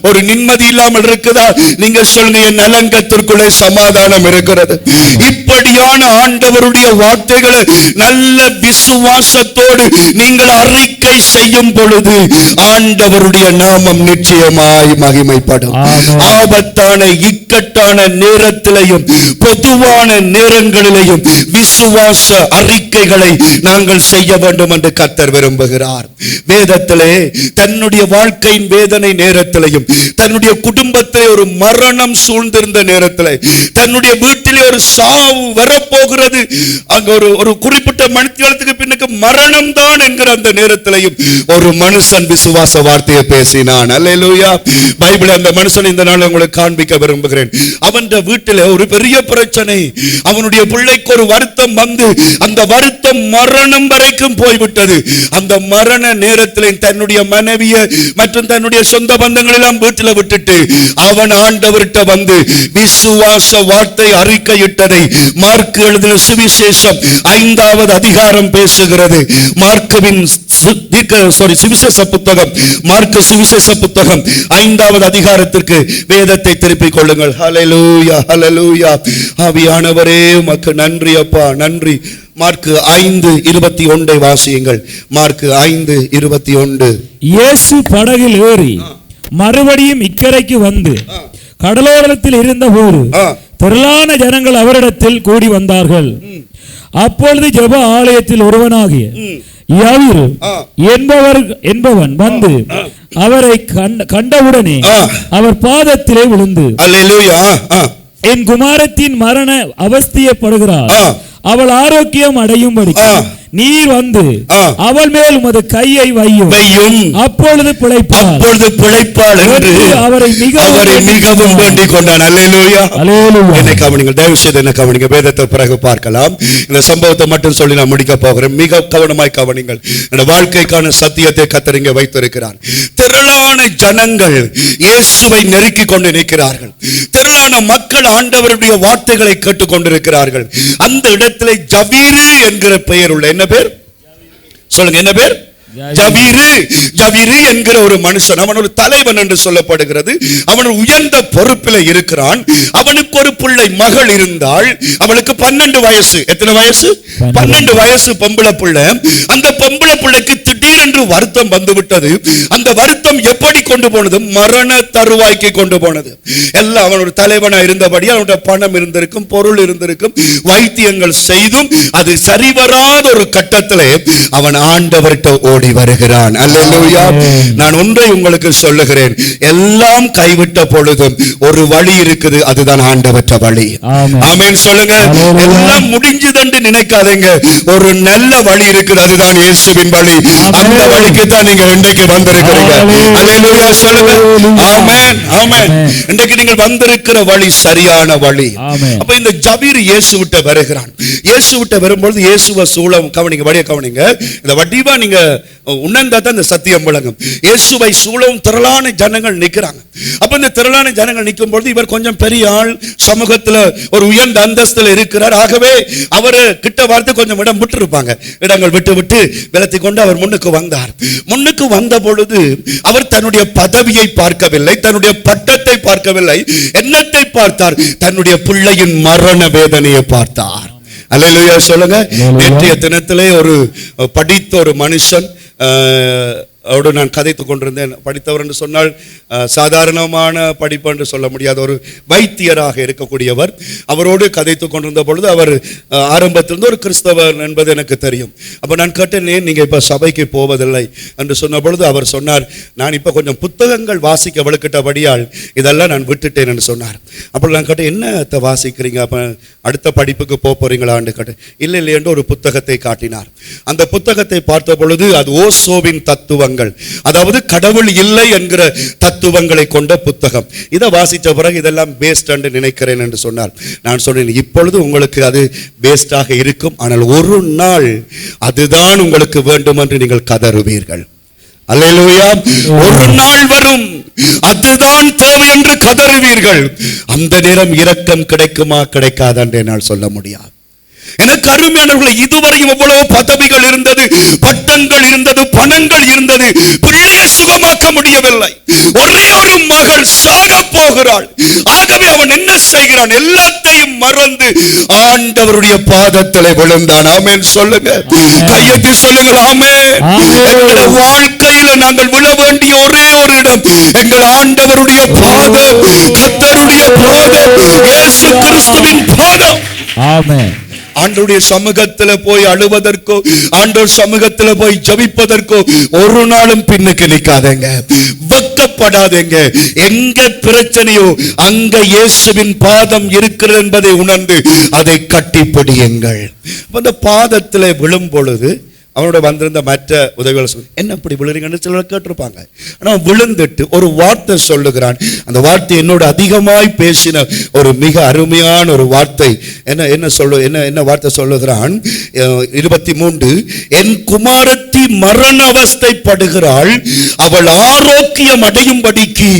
ஒரு நிம்மதி இல்லாமல் இருக்குதா? நீங்க சொல்லுங்க, என் நலங்கத்திற்குள்ளே சமாதானம் இருக்கிறது. இப்படியான ஆண்டவருடைய வார்த்தைகளை நல்ல விசுவாசத்தோடு நீங்கள் அறிக்கை செய்யும் பொழுது ஆண்டவருடைய நாமம் நிச்சயமாய் மகிமைப்படும். ஆபத்தான இக்கட்டான நேரத்திலையும் பொதுவான நேரங்களிலையும் விசுவாச அறிக்கைகளை நாங்கள் செய்ய வேண்டும் என்று கர்த்தர் விரும்புகிறார். வேதத்திலே தன்னுடைய வாழ்க்கையின் வேதனை நேரத்திலையும், தன்னுடைய குடும்பத்திலே ஒரு மரணம் சூழ்ந்திருந்த நேரத்திலே, தன்னுடைய வீட்டிலே ஒரு சாவு வரப்போகிறது, அங்க ஒரு குறிப்பிட்ட மணித்தியாலத்துக்கு பின்னுக்கு மரணம் தான் என்கிற அந்த நேரத்திலையும் ஒரு மனுஷன் விசுவாச வார்த்தையை பேசினான். அல்லேலூயா. பைபிள் அந்த மனுஷன் இந்த நாள் உங்களுக்கு காண்பிக்க விரும்புகிறேன். அவன் வீட்டிலே ஒரு பெரிய பிரச்சனை, அவனுடைய பிள்ளைக்கு ஒரு வருத்தம் வந்து அந்த வருத்தம் மரணம் வரைக்கும் போய்விட்டது. அந்த மரண நேரத்தில் தன்னுடைய மனைவியை மற்றும் தன்னுடைய சொந்த பந்தங்கள் எல்லாம் வீட்டில் விட்டுட்டு அவன் ஆண்டவர்கிட்ட வந்து விசுவாச வார்த்தை அறிக்கையிட்டதை மார்க் எழுதின சுவிசேஷம் 5வது அதிகாரம் பேசுகிறது. மார்க்குவின் சுவிசேஷ புத்தகம், மார்க்கு சுவிசேஷ புத்தகம் 5வது அதிகாரத்திற்கு வேதத்தை திருப்பிக் கொள்ளுங்கள். ஹல்லேலூயா, ஹல்லேலூயா. ஆவியானவரே உமக்கு நன்றி அப்பா, நன்றி. மார்க்கு 5:21 வாசியுங்கள். மார்க்கு 5:21. இயேசு படகில் ஏறி மறுபடியும் இக்கரைக்கு வந்து கடலோரத்தில் இருந்தபோது திரளான ஜனங்கள் அவரிடத்தில் கூடி வந்தார்கள். அப்பொழுது ஜெப ஆலயத்தில் ஒருவனாகிய யாவீரு என்பவன் வந்து அவரை கண்டவுடனே அவர் பாதத்திலே விழுந்து, அல்லேலூயா, என் குமாரத்தின் மரண அவஸ்தையப்படுகிறார், அவள் ஆரோக்கியம் அடையும்படி நீர் வந்து அவள் மேல் உமது கையை வையும், அப்பொழுது பிழைப்பாள் என்று அவரை மிகவும் வேண்டிக் கொண்டான். அல்லேலூயா, அல்லேலூயா. என்னை கவனிங்கள், தயவு செய்து என்ன கவனிங்க. வேதத்தை பிறகு பார்க்கலாம். இந்த சம்பவத்தை மட்டும் சொல்லி நான் முடிக்க போகிறேன். மிக கவனமாய் கவனிங்கள். இந்த வாழ்க்கைக்கான சத்தியத்தை கர்த்தர் இங்கே வைத்திருக்கிறார். திரளான ஜனங்கள் இயேசுவை நெருக்கி கொண்டு நிற்கிறார்கள். திரளான மக்கள் ஆண்டவருடைய வார்த்தைகளை கேட்டுக் கொண்டிருக்கிறார்கள். அந்த இடத்துல ஜவீரு என்கிற பெயர் உள்ள, என்ன பேர் சொல்லுங்க, என்ன பேர்? ஜவீரு என்கிற ஒரு மனுஷன், அவன் ஒரு தலைவன் என்று சொல்லப்படுகிறது. அவன் உயர்ந்த பொறுப்பில் இருக்கிறான். அவனுக்கு ஒரு பிள்ளை மகள் இருந்தாள். அவளுக்கு 12 வயசு. எத்தனை வயசு? 12 வயசு பொம்பளை பிள்ளை. அந்த பொம்பளை பிள்ளைக்கு திடீர் திடீரென்று வருத்தம் வந்துவிட்டது. அந்த வருத்தம் எப்படி கொண்டு போனது? மரண தருவாய்க்கு கொண்டு போனது. எல்லாம் அவன் ஒரு தலைவனா இருந்தபடி அவனுடைய பணம் இருந்திருக்கும், பொருள் இருந்திருக்கும், வைத்தியங்கள் செய்தும் அது சரிவராத ஒரு கட்டத்திலே அவன் ஆண்டவர்கிட்ட ஓடி வருகிறான். அல்லேலூயா. நான் ஒன்றை உங்களுக்கு சொல்லுகிறேன், எல்லாம் கைவிட்ட பொழுதும் ஒரு வழி இருக்குது, அதுதான் ஆண்டவற்ற வழி. ஆமென் சொல்லுங்க. எல்லாம் முடிஞ்சதுன்னு நினைக்காதீங்க, ஒரு நல்ல வழி இருக்குது, அதுதான் இயேசுவின் வழி. அந்த வழிக்கு தான் நீங்க இன்றைக்கு வந்திருக்கிறீங்க. அல்லேலூயா சொல்லுங்க. ஆமென் ஆமென். இன்றைக்கு நீங்கள் வந்திருக்கிற வழி சரியான வழி. அப்ப இந்த ஜபீர் இயேசுவிட்ட வருகிறான். இயேசுவிட்ட வரும்போது இயேசுவ சூழம் கவனிங்க, வழிய கவனிங்க. இந்த வடிவா நீங்க உணர்ந்தா தான் இந்த சத்தியம் விளங்கும். இயேசுவை சூழவும் திரளான ஜனங்கள் நிற்கிறாங்க. அப்ப இந்த திரளான ஜனங்கள் நிற்கும் பொழுது இவர் கொஞ்சம் பெரிய ஆள், சமூகத்துல ஒரு உயர்ந்த அந்தஸ்துல இருக்கிறார். ஆகவே அவர் கிட்ட வார்த்தை கொஞ்சம் இடம் விட்டு இருப்பாங்க. இடங்கள் விட்டு விட்டு விலத்தி கொண்டு அவர் முன்னுக்கு வந்தார். முன்னுக்கு வந்த பொழுது அவர் தன்னுடைய பதவியை பார்க்கவில்லை, தன்னுடைய பட்டத்தை பார்க்கவில்லை. என்னத்தை பார்த்தார்? தன்னுடைய பிள்ளையின் மரண வேதனையை பார்த்தார். அல்லேலூயா சொல்லுங்க. நேற்றைய தினத்திலே ஒரு படித்த ஒரு மனுஷன் அவரோடு நான் கதைத்துக் கொண்டிருந்தேன். படித்தவர் என்று சொன்னால் சாதாரணமான படிப்பு என்று சொல்ல முடியாத ஒரு வைத்தியராக இருக்கக்கூடியவர். அவரோடு கதைத்துக் கொண்டிருந்த பொழுது அவர் ஆரம்பத்திலிருந்து ஒரு கிறிஸ்தவர் என்பது எனக்கு தெரியும். அப்போ நான் கேட்டேன், நீங்க இப்ப சபைக்கு போவதில்லை என்று சொன்ன பொழுது அவர் சொன்னார், நான் இப்ப கொஞ்சம் புத்தகங்கள் வாசிக்க வலுக்கிட்டபடியால் இதெல்லாம் நான் விட்டுட்டேன் என்று சொன்னார். அப்போ நான் கேட்டேன், என்னத்தை வாசிக்கிறீங்க, அப்ப அடுத்த படிப்புக்கு போறீங்களான்னு கேட்டேன். இல்லை இல்லை என்று ஒரு புத்தகத்தை காட்டினார். அந்த புத்தகத்தை பார்த்த பொழுது அது ஓசோவின் தத்துவங்கள், அதாவது கடவுள் இல்லை என்கிற தத்துவங்களை கொண்ட புத்தகம். இதை வாசித்த பிறகு இதெல்லாம் பேஸ்ட் என்று நினைக்கிறேன் என்று சொன்னார். நான் சொன்னேன், இப்பொழுது உங்களுக்கு அது பேஸ்டாக இருக்கும், ஆனால் ஒரு நாள் அதுதான் உங்களுக்கு வேண்டும் என்று நீங்கள் கதறுவீர்கள். அல்லேலூயா. ஒரு நாள் வரும், அதுதான் தேவை என்று கதறுவீர்கள். அந்த நேரம் இரக்கம் கிடைக்குமா கிடைக்காதா என்று என்னால் சொல்ல முடியாது. எனக்கு அருமையானவர்களே, இதுவரையும் எவ்வளவு பதவிகள் இருந்தது, பட்டங்கள் இருந்தது, பணங்கள் இருந்தது, பிள்ளையை சுகமாக்க முடியவில்லை. ஒரே ஒரு மகள் சாக போகிறாள். ஆகவே அவன் என்ன செய்கிறான்? எல்லாத்தையும் மறந்து ஆண்டவருடைய பாதத்திலே விழுந்தான். ஆமென் சொல்லுங்க. கையெழுத்து சொல்லுங்க. ஆமென். எங்கள் வாழ்க்கையில நாங்கள் விழ வேண்டிய ஒரே ஒரு இடம் எங்கள் ஆண்டவருடைய பாதம், கர்த்தருடைய பாதம், இயேசு கிறிஸ்துவின் பாதம். ஆமென். ஆண்டவருடைய சமூகத்துல போய் அழுவதற்கோ, ஆண்டவர் சமூகத்துல போய் ஜெபிப்பதற்கோ ஒரு நாளும் பின்னுக்கு நிக்காதீங்க, வெட்கப்படாதீங்க. எங்க பிரச்சனையோ அங்க இயேசுவின் பாதம் இருக்கிறது என்பதை உணர்ந்து அதை கட்டிப்பிடியுங்கள். அந்த பாதத்துல விழும் பொழுது அவனோட வந்திருந்த மற்ற உதவிகளை சொல்லி, என்ன இப்படி விழுறீங்கன்னு சிலர் கேட்டிருப்பாங்க. ஆனால் விழுந்துட்டு ஒரு வார்த்தை சொல்லுகிறான். அந்த வார்த்தை என்னோட அதிகமாய் பேசின ஒரு மிக அருமையான ஒரு வார்த்தை. என்ன வார்த்தை சொல்லுகிறான்? 23, என் குமாரத்தி மரண அவஸ்தைப்படுகிறாள், அவள் ஆரோக்கியம் அடையும்படிக்கு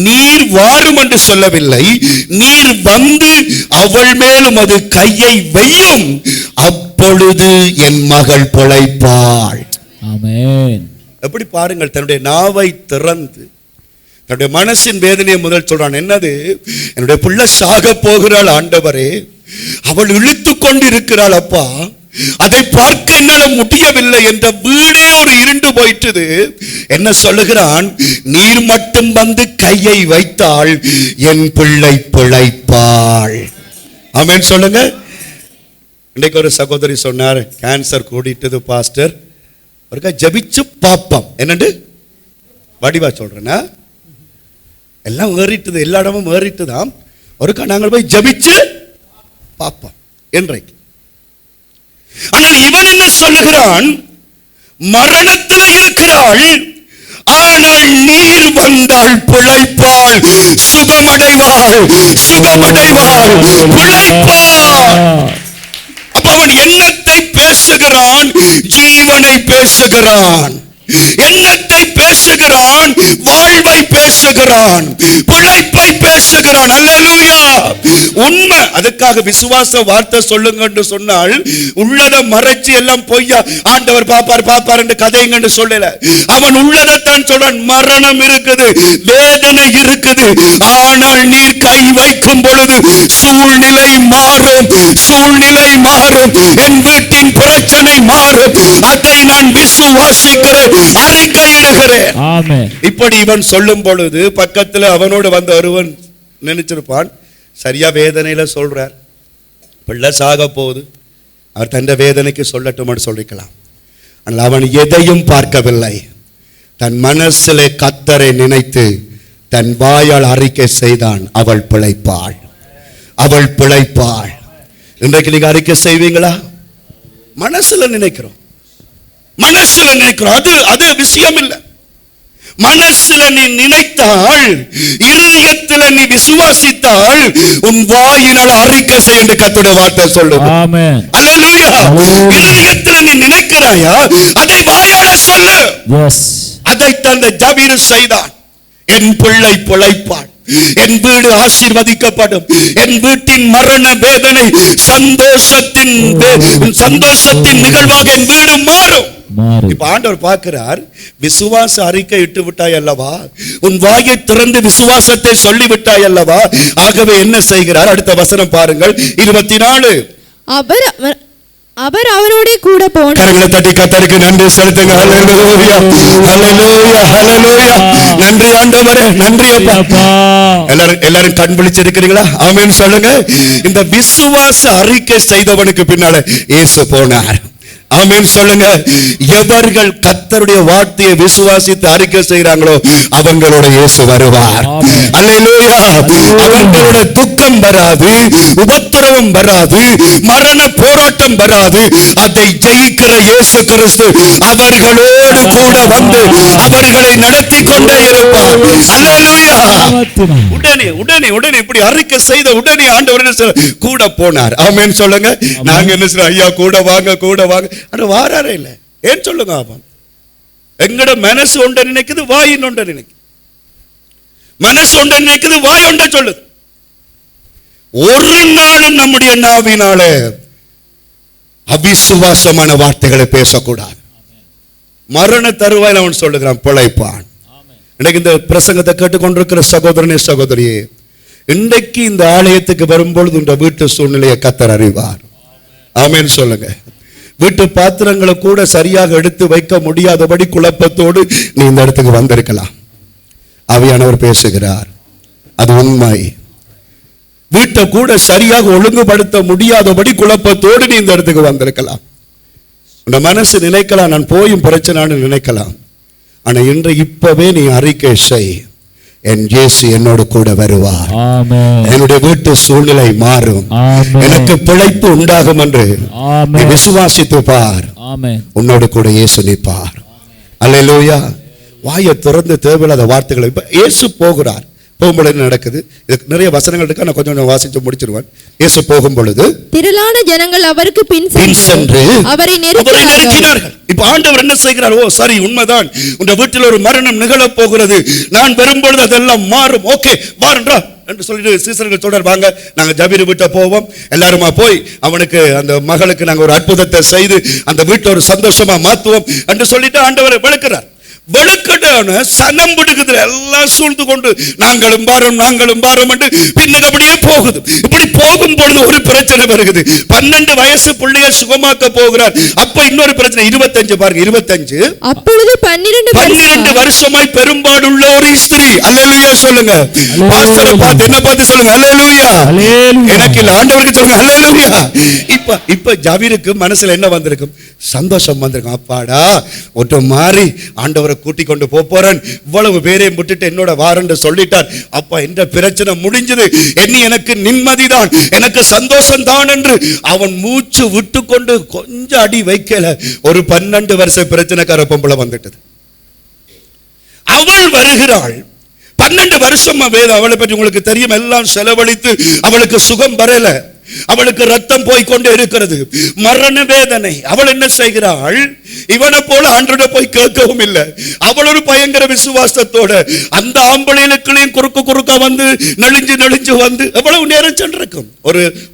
நீர் வாரும் என்று சொல்லவில்லை, நீர் வந்து அவள் மேலும் அது கையை வையும், அப்பொழுது என் மகள் பிழைப்பாள். ஆமென். எப்படி பாருங்கள், தன்னுடைய நாவை திறந்து தன்னுடைய மனசின் வேதனையை முதல் சொல்றான். என்னது? என்னுடைய பிள்ளை சாக போகிறாள் ஆண்டவரே, அவள் இழுத்து கொண்டு இருக்கிறாள் அப்பா, அதை பார்க்க என்னால முடியவில்லை, என்ற வீடே ஒரு இருண்டு போயிட்டது. என்ன சொல்லுகிறான்? நீர் மட்டும் வந்து கையை வைத்தால் என் பிள்ளை பிழைப்பாள். ஆமென் சொல்லுங்க. இன்னைக்கு ஒரு சகோதரி சொன்னார், கேன்சர் கூடிட்டது பாஸ்டர், ஒருக்கா ஜபிச்சு பாப்பம். என்னண்டு வடிவா சொல்றேன்னா, எல்லாம் ஏறிட்டுது, எல்லா இடமும் ஏறிட்டுதான், ஒருக்கா நாங்கள் போய் ஜபிச்சு பாப்போம் என்றைக்கு. ஆனால் இவன் என்ன சொல்லுகிறான்? மரணத்தில் இருக்கிறாள், ஆனால் நீர் வந்தால் பிழைப்பாள், சுகமடைவாள், சுகமடைவாள், பிழைப்பாள். அப்ப அவன் எண்ணத்தை பேசுகிறான், ஜீவனை பேசுகிறான். எண்ணத்தை பேசுகிறான், வாழ்வை பேசுகிறான், பிழைப்பை பேசுகிறான். அல்லேலூயா. உண்மை. அதுக்காக விசுவாச வார்த்தை சொல்லுங்க என்று சொன்னால் உள்ளதை மறைச்சு எல்லாம் பொய்யா ஆண்டவர் பாப்பார் என்று கதைங்க சொல்லல. அவன் உள்ளதைத்தான் சொல்றான். மரணம் இருக்குது, வேதனை இருக்குது, ஆனால் நீ கை வைக்கும் பொழுது சூழ்நிலை மாறும், சூழ்நிலை மாறும், என் வீட்டின் பிரச்சனை மாறும். அதை நான் விசுவாசிக்கிறேன். அறிக்கையிடுகிறேன். ஆமென். இப்படி இவன் சொல்லும் பொழுது பக்கத்துல அவனோடு வந்த ஒருவன் நினைச்சிருப்பான், சரியா வேதனையில சொல்றார், பிள்ளை சாக போகுது, அவர் தன் வேதனைக்கு சொல்லட்டும் சொல்லிக்கலாம். ஆனால் அவன் எதையும் பார்க்கவில்லை. தன் மனசிலே கர்த்தரை நினைத்து தன் வாயால் அறிக்கை செய்தான், அவள் பிழைப்பாள், அவள் பிழைப்பாள். இன்றைக்கு நீங்க அறிக்கை செய்வீங்களா? மனசுல நினைக்கிறோம், மனசுல நினைக்கிறோம், அது விஷயம் இல்லை. மனசுல நீ நினைத்தால், இருதயத்துல நீ விசுவாசித்தால், உன் வாயினால் அறிக்கை செய்ய என்று கர்த்தருடைய வார்த்தை சொல்லுது. ஆமென். அல்லேலூயா. இருதயத்துல நீ நினைக்கிறாயா, அதை வாயால சொல்லு. எஸ். அதைத்தான் அந்த ஜபீர் செய்தான். என் பிள்ளை பிழைப்பாள், என் வீடு ஆசீர்வதிக்கப்படும், என் வீட்டின் மரண வேதனை சந்தோஷத்தின் நிகழ்வாக என் வீடு மாறும். இப்ப ஆண்டவர் பார்க்கிறார், விசுவாச அறிக்கை இட்டு விட்டாய் அல்லவா, உன் வாயை திறந்து விசுவாசத்தை சொல்லிவிட்டாய் அல்லவா. ஆகவே என்ன செய்கிறார்? அடுத்த வசனம் பாருங்கள், 24. அவர் அவரோட கூட போனார். கரங்களை தட்டி கர்த்தருக்கு நன்றி செலுத்துங்க. ஹல்லேலூயா, ஹல்லேலூயா, ஹல்லேலூயா. நன்றி ஆண்டவரே, நன்றி அப்பா. எல்லாரும் கண் விழிச்சிருக்கிறீங்களா? ஆமென் சொல்லுங்க. இந்த விசுவாச அறிக்கை செய்தவனுக்கு பின்னால இயேசு போனார். ஆமென் சொல்லுங்க. எவர்கள் கர்த்தருடைய வார்த்தையை விசுவாசித்து அறிக்கை செய்கிறாங்களோ அவங்களோட இயேசு வருவார். அல்லேலூயா. அவங்களோட துக்கம் வராது, உபத்திரவம் வராது, மரண போராட்டம் வராது. அதை ஜெயிக்கிற இயேசு கிறிஸ்து அவர்களோடு கூட வந்து அவர்களை நடத்தி கொண்டே இருப்பார். அல்லேலூயா. உடனே இப்படி அறிக்கை செய்த உடனே ஆண்டவர் கூட போனார். ஆமென் சொல்லுங்க. நாங்க என்ன சொல்றோம்? ஐயா கூட வாங்க, கூட வாங்க. அது வாராரே இல்லை. ஏன் சொல்லுங்க? அவன் எங்கட மனசு ஒன்றை நினைக்குது, வாயின் ஒன்றை நினைக்குது. மனசு ஒன்றை நினைக்குது, வாய் ஒன்றை சொல்லுது. ஒரு நாளும் நம்முடைய நாவினால அவிசுவாசமான வார்த்தைகளை பேசக்கூடாது. மரண தருவாயில் அவன் சொல்லுகிறான், பிழைப்பான். இன்னைக்கு இந்த பிரசங்கத்தை கேட்டுக்கொண்டிருக்கிற சகோதரனே, சகோதரியே, இன்றைக்கு இந்த ஆலயத்துக்கு வரும்பொழுது இந்த வீட்டு சூழ்நிலையை கர்த்தர் அறிவார். ஆமென் சொல்லுங்க. வீட்டு பாத்திரங்களை கூட சரியாக எடுத்து வைக்க முடியாதபடி குழப்பத்தோடு நீ இந்த இடத்துக்கு வந்திருக்கலாம். ஆவியானவர் பேசுகிறார், அது உண்மை. வீட்டை கூட சரியாக ஒழுங்குபடுத்த முடியாதபடி குழப்பத்தோடு நீ இந்த இடத்துக்கு வந்திருக்கலாம். உன் மனசு நினைக்கலாம், நான் போயும் பிரச்சனைன்னு நினைக்கலாம். ஆனா இன்று இப்பவே நீ அறிக்கை செய், என் இயேசு என்னோடு கூட வருவார். என்னுடைய வீட்டு சூழ்நிலை மாறும், எனக்கு பிழைப்பு உண்டாகும் என்று நீ விசுவாசித்து பார். உன்னோடு கூட இயேசு நிற்பார். அல்லேலூயா. வாயை திறந்து தேவையில்லாத வார்த்தைகளை இயேசு போகிறார். போகும்பொழுது நடக்குது. இதுக்கு நிறைய வசனங்கள் இருக்கு, நான் கொஞ்சம் வாசிச்சு முடிச்சிருவேன். இயேசு போகும் பொழுது திரளான ஜனங்கள் அவருக்கு பின் சென்று அவரை நெருக்கினார்கள். இப்ப ஆண்டவர் என்ன செய்கிறார்? ஓ சரி, உண்மைதான், உங்க வீட்டில் ஒரு மரணம் நிகழப் போகிறது, நான் வரும்பொழுது அதெல்லாம் மாறும். ஓகே வாரன்றா என்று சொல்லிட்டு சீசர்கள் சொல்றார், வாங்க நாங்க ஜபீர் வீட்டை போவோம். எல்லாருமா போய் அவனுக்கு, அந்த மகளுக்கு நாங்க ஒரு அற்புதத்தை செய்து அந்த வீட்டை ஒரு சந்தோஷமா மாத்துவோம் என்று சொல்லிட்டு ஆண்டவரை விளக்குறார். வெளுக்கடான சனம் பிடிக்குது, எல்லாம் சூழ்ந்து கொண்டு நாங்களும் பாரம் என்று பின்னுக்கு அப்படியே போகுது. இப்படி போகும் பொழுது ஒரு பிரச்சனை வருகிறது. 12 வயசு பிள்ளைய சுகமாக்க போகிறார். அப்ப இன்னொரு பிரச்சனை 25 பாருங்க, 25. அப்பொழுது 12 வருஷமாய் பெரும்பாடுள்ள ஒரு ஸ்திரீ. அல்லேலூயா சொல்லுங்க. பாஸ்டரை பார்த்து என்ன பார்த்து சொல்லுங்க, அல்லேலூயா. எனக்கு இல்ல, ஆண்டவருக்கு சொல்லுங்க அல்லேலூயா. இப்ப ஜபீருக்கு மனசுல என்ன வந்திருக்கும்? சந்தோஷம் வந்திருக்கும். அப்பாடா, ஒட்டு மாறி ஆண்டவரை கூட்டி கொண்டு போறேன், இவ்வளவு பேரையும் விட்டுட்டு என்னோட வாரன்னு சொல்லிட்டார். அப்பா இந்த பிரச்சனை முடிஞ்சது, எனக்கு நிம்மதிதான், எனக்கு சந்தோஷம் தான் என்று அவன் மூச்சு விட்டு கொண்டு கொஞ்சம் அடி வைக்கல, ஒரு 12 வருஷ பிரச்சனைக்கார பொம்பளை வந்துட்டது. அவள் வருகிறாள். 12 வருஷமா வேதம் அவளை பற்றி உங்களுக்கு தெரியும், எல்லாம் செலவழித்து அவளுக்கு சுகம் வரல, அவளுக்கு ரத்தம் போய்கொண்டே இருக்கிறது, மரண வேதனை. அவள் என்ன செய்கிறாள்? இவனை போல ஆண்டவரை போய் கேட்கவும் இல்லை. அவள் ஒரு பயங்கர விசுவாசத்தோட அந்த ஆம்பளைகளுக்குள்ளேயும் குறுக்கா வந்து நெளிஞ்சு வந்து எவ்வளவு நேரம் சென்றிருக்கும்?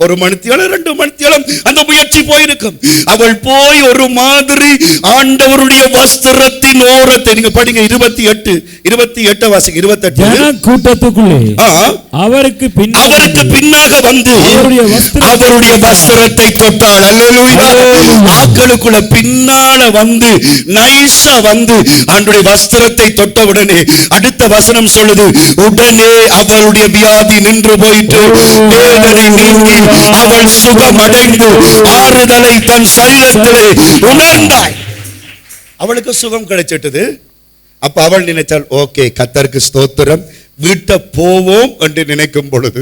ஒரு மணித்தியாலம் 2 மணித்தியாலம் அந்த முயற்சி போயிருக்கும். அவள் போய் ஒரு மாதிரி ஆண்டவருடைய வஸ்திரத்தின் ஓரத்தை, நீங்க படிங்க 28 வாசிங்க, 28 கூட்டத்துக்குள்ளே அவருக்கு பின்னாக வந்து அவருடைய வஸ்திரத்தை தொட்டாள். அல்லேலூயா. ஆட்களுக்குள்ள பின்னால வந்து நைஸா வந்து அவருடைய வஸ்திரத்தை தொட்ட உடனே அடுத்த வசனம் சொல்லுது, உடனே அவளுடைய வியாதி நின்று போயிட்டு வேதனை நீங்கி அவள் சுகமடைந்து ஆறுதலை தன் சரீரத்திலே உணர்ந்தாள். அவளுக்கு சுகம் கிடைச்சிட்டது. அப்ப அவள் நினைச்சாள், ஓகே கர்த்தருக்கு ஸ்தோத்திரம், வீட்டை போவோம் என்று நினைக்கும் பொழுது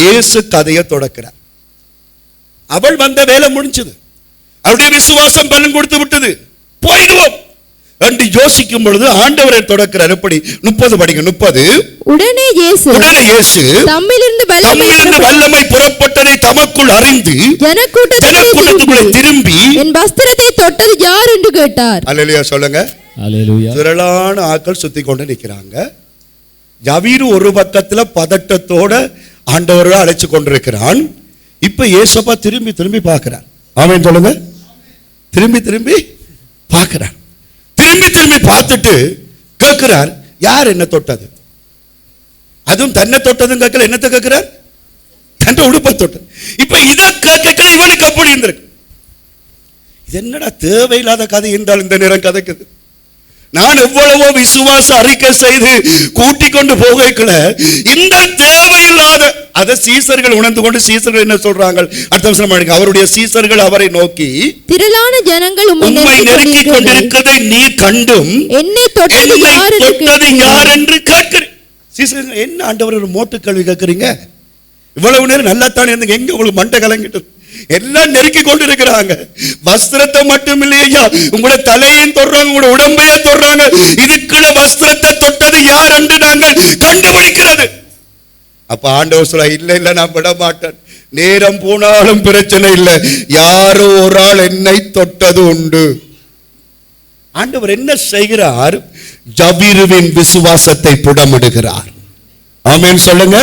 இயேசு கதையை தொடக்கிறார். அவள் வந்த வேலை முடிஞ்சது, அவருடைய விசுவாசம் பலன் கொடுத்து விட்டது, போயிடுவோம் என்று யோசிக்கும் பொழுது ஆண்டவரை தொடக்கிறார். எப்படி? 30 படிங்க. 30. உடனே இயேசு தம்மிலிருந்து வல்லமை புறப்பட்டதை தமக்குள் அறிந்து ஜனக்கூட்டத்துக்குள்ளே திரும்பி என் வஸ்திரத்தை தொட்டது யார் என்று கேட்டார். அல்லேலூயா சொல்லுங்க. அல்லேலூயா. திரளான ஆட்கள் சுத்தி கொண்டு நிற்கிறாங்க. ஜவீரு ஒரு பக்கத்துல பதட்டத்தோட ஆண்டவரை அழைச்சு கொண்டிருக்கிறான். இப்ப இயேசப்பா திரும்பி திரும்பி பார்க்கிறார். ஆமென் சொல்லுங்க. திரும்பி திரும்பி பார்க்கிறார். திரும்பி திரும்பி பார்த்துட்டு கேட்கிறார், யார் என்ன தொட்டது? அதுவும் தன்னை தொட்டதும் கேட்கல, என்னத்தை கேட்கிறார்? தன்னை உடுப்பை தொட்டது. இப்ப இதை கேட்க இவனுக்கு அப்படி இருந்திருக்கு. இது என்னடா தேவையில்லாத கதை என்றால் இந்த நேரம் கதைக்குது. நான் எவ்வளவோ விசுவாச அறிக்கை செய்து கூட்டிக் கொண்டு போகல, இந்த தேவையில்லாத அதை சீசர்கள் உணர்ந்து கொண்டு சீசர்கள் என்ன சொல்றாங்க? அடுத்த வருஷம் அவருடைய சீசர்கள் அவரை நோக்கி, திரளான ஜனங்கள் உம்மை நெருக்கிக் கொண்டிருக்கிறதை நீ கண்டும் என்னை தொட்டது யார் என்று கேட்கிறேன். சீசர்கள், என்ன ஆண்டவர் ஒரு மோட்டு கேள்வி கேட்கிறீங்க? இவ்வளவு நேரம் நல்லா தானே இருந்தீங்க, எங்க உங்களுக்கு மண்டை கலங்கிட்டு? எல்லாம் நெருக்கி கொண்டு இருக்கிறாங்க. வஸ்திரத்தை மட்டும் இல்லையா, உங்களோட தலையையும் தொடுறாங்க, உங்களோட உடம்பையே தொடுறாங்க. இதுக்குள்ள வஸ்திரத்தை தொட்டது யார் என்று நாங்கள் கண்டுபிடிக்கிறது. அப்ப ஆண்டவர் சொல்ல, இல்ல நான் விட மாட்டேன், நேரம் போனாலும் பிரச்சனை இல்லை, யாரோ ஒரு ஆள் என்னை தொட்டது உண்டு. ஆண்டவர் என்ன செய்கிறார்? ஜபீருவின் விசுவாசத்தை புடமிடுகிறார். ஆமென் சொல்லுங்க.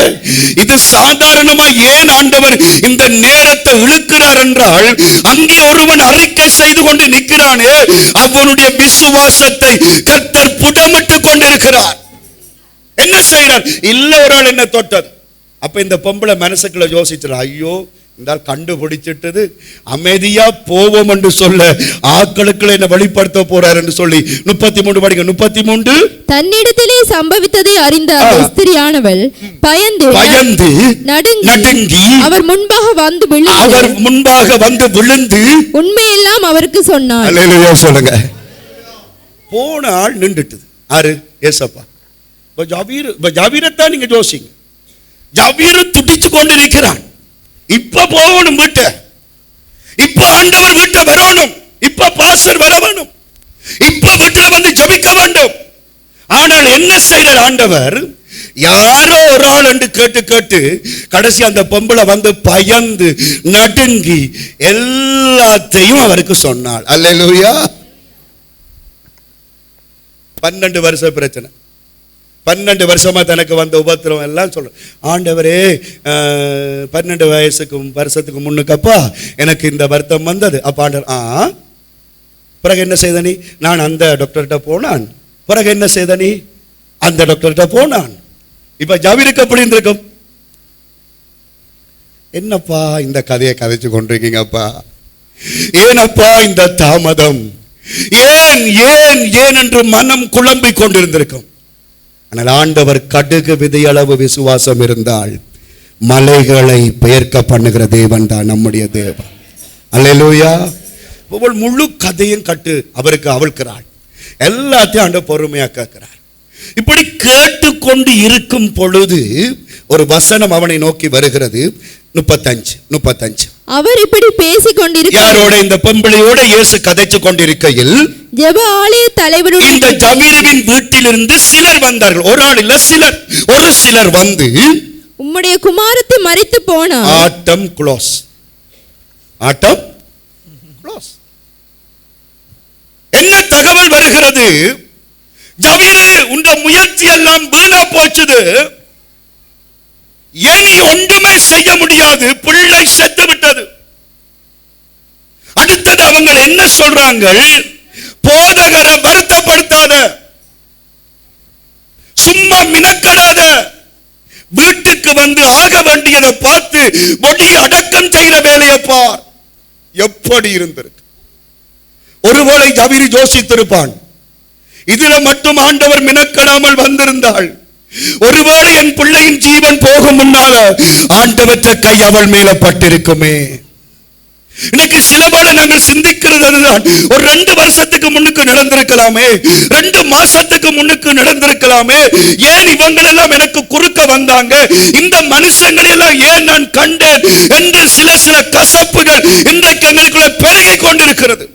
இது சாதாரணமா ஏன் ஆண்டவர் இந்த நேரத்தை இழுக்கிறார் என்றால், அங்கே ஒருவன் அறிக்கை செய்து கொண்டு நிற்கிறானே, அவனுடைய விசுவாசத்தை கர்த்தர் புடமிட்டு கொண்டிருக்கிறார். என்ன செய்கிறார்? இல்ல ஒரு ஆள் என்ன தொட்டது. அப்ப இந்த பொம்பளை மனசுக்குள்ள யோசிச்சல, ஐயோ இந்த கண்டுபிடிச்சிட்டது, அமைதியா போவோம் என்று சொல்ல ஆட்களுக்குள்ள என்ன வெளிப்படுத்த போறார் என்று சொல்லி 33 படிக்க. 33. தன்னிடத்திலே சம்பவித்ததை அறிந்த ஸ்திரியானவள் பயந்து நடுங்கி அவர் முன்பாக வந்து விழுந்து உண்மையெல்லாம் அவருக்கு சொன்னாள். அல்லேலூயா சொல்லுங்க. போன ஆள் நின்றுட்டது. ஆறு? ஏசப்பா. ஜாபீரத்தான் நீங்க யோசிங்க. ஜாபீரு துடிச்சு கொண்டு இருக்கிறான். இப்ப போகணும் வீட்டை, இப்ப ஆண்டவர் வீட்டை வரணும், இப்ப பாஸ்டர் வர வேணும், இப்ப வீட்டுல வந்து ஜெபிக்க வேண்டும். ஆனால் என்ன செய்யற ஆண்டவர்? யாரோ ஒரு ஆள் என்று கேட்டு கேட்டு கடைசி அந்த பொம்பளை வந்து பயந்து நடுங்கி எல்லாத்தையும் அவருக்கு சொன்னாள். அல்லேலூயா. 12 வருஷ பிரச்சனை, 12 வருஷமா தனக்கு வந்த உபத்திரம் எல்லாம் சொல்ற. ஆண்டவரே 12 வருஷத்துக்கு முன்னுக்கப்பா எனக்கு இந்த வருத்தம் வந்தது. அப்ப ஆண்டவர், பிறகு என்ன செய்த நீ? நான் அந்த டாக்டர்கிட்ட போனான். பிறகு என்ன செய்த நீ? அந்த டாக்டர்கிட்ட போனான். இப்ப ஜாபீருக்கு எப்படி இருந்திருக்கும்? என்னப்பா இந்த கதையை கதைச்சு கொண்டிருக்கீங்கப்பா, ஏனப்பா இந்த தாமதம், ஏன் ஏன் ஏன் என்று மனம் குழம்பிக் கொண்டிருந்திருக்கும். ஆனால் ஆண்டவர் கடுகு விதையளவு விசுவாசம் இருந்தால் மலைகளை பெயர்க்க பண்ணுகிற தேவன் தான் நம்முடைய தேவன். அல்லேலூயா. முழு கதையும் கட்டு அவருக்கு அவிழ்க்கிறாள். எல்லாத்தையும் ஆண்டவர் பொறுமையா கேட்கிறார். இப்படி கேட்டுக்கொண்டு இருக்கும் பொழுது ஒரு வசனம் அவனை நோக்கி வருகிறது. 35. அவர் இப்படி பேசிக் கொண்டிருக்கிறார். யாரோட? இந்த பொம்பளையோட இயேசு கதைச்சு கொண்டிருக்கையில் ஜெப ஆலய தலைவருடைய இந்த ஜபீருவின் வீட்டிலிருந்து சிலர் வந்தார்கள். ஒரு ஆள் இல்ல, சிலர். ஒரு சிலர் வந்து, உம்முடைய குமாரத்தை மரித்து போனார். ஆட்டம் க்ளோஸ். ஆட்டம் க்ளோஸ். என்ன தகவல் வருகிறது? ஜபீரு, உண்ட முயற்சி எல்லாம் வீணா போச்சுது, இனி ஒன்றுமே செய்ய முடியாது, பிள்ளை செத்து விட்டது. அடுத்தது அவங்க என்ன சொல்றாங்க? போதகரை வருத்தப்படுத்தாத, சும்மா மினக்கடாத, வீட்டுக்கு வந்து ஆக வேண்டியதை பார்த்து பொடி அடக்கம் செய்கிற வேலையை பார். எப்படி இருந்திருக்கு? ஒருவேளை ஜபீர் யோசித்திருப்பான், இதுல மட்டும் ஆண்டவர் மினக்கடாமல் வந்திருந்தாள், ஒருவேளை என் பிள்ளையின் ஜீவன் போகும் முன்னால ஆண்டவற்ற கை அவள் மேல பட்டிருக்குமே. இன்னைக்கு சில வேளை நாங்கள் சிந்திக்கிறது அதுதான். ஒரு 2 வருஷத்துக்கு முன்னுக்கு நடந்திருக்கலாமே, 2 மாசத்துக்கு முன்னுக்கு நடந்திருக்கலாமே, ஏன் இவங்க எல்லாம் எனக்கு குறுக்க வந்தாங்க, இந்த மனுஷங்களை எல்லாம் ஏன் நான் கண்டேன் என்று சில கசப்புகள் இன்றைக்கு எங்களுக்குள்ள பெருகி கொண்டிருக்கிறது.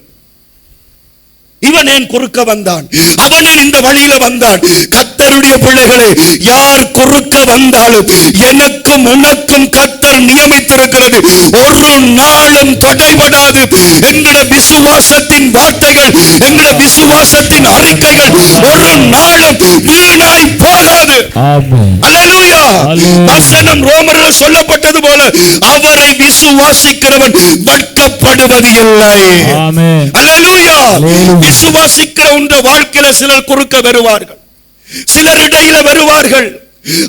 இவன் ஏன் குறுக்க வந்தான், அவன் ஏன் இந்த வழியில வந்தான்? கர்த்தருடைய பிள்ளைகளே, யார் குறுக்க வந்தாலும் எனக்கும் உனக்கும் கர்த்தர் நியமித்திருக்கிறது ஒரு நாளும் தடைபடாது. எங்கள விசுவாசத்தின் வார்த்தைகள், எங்கள விசுவாசத்தின் அறிக்கைகள் ஒரு நாளும் வீணாய் போகாது. அல்லேலூயா. வசனம் ரோமரில் சொல்லப்பட்டது போல அவரை விசுவாசிக்கிறவன் வெட்கப்படுவது இல்லை. அல்லேலூயா. விசுவாசிக்கிற உன்ற வாழ்க்கையில சிலர் குறுக்க வருவார்கள், சிலர் இடையில வருவார்கள்.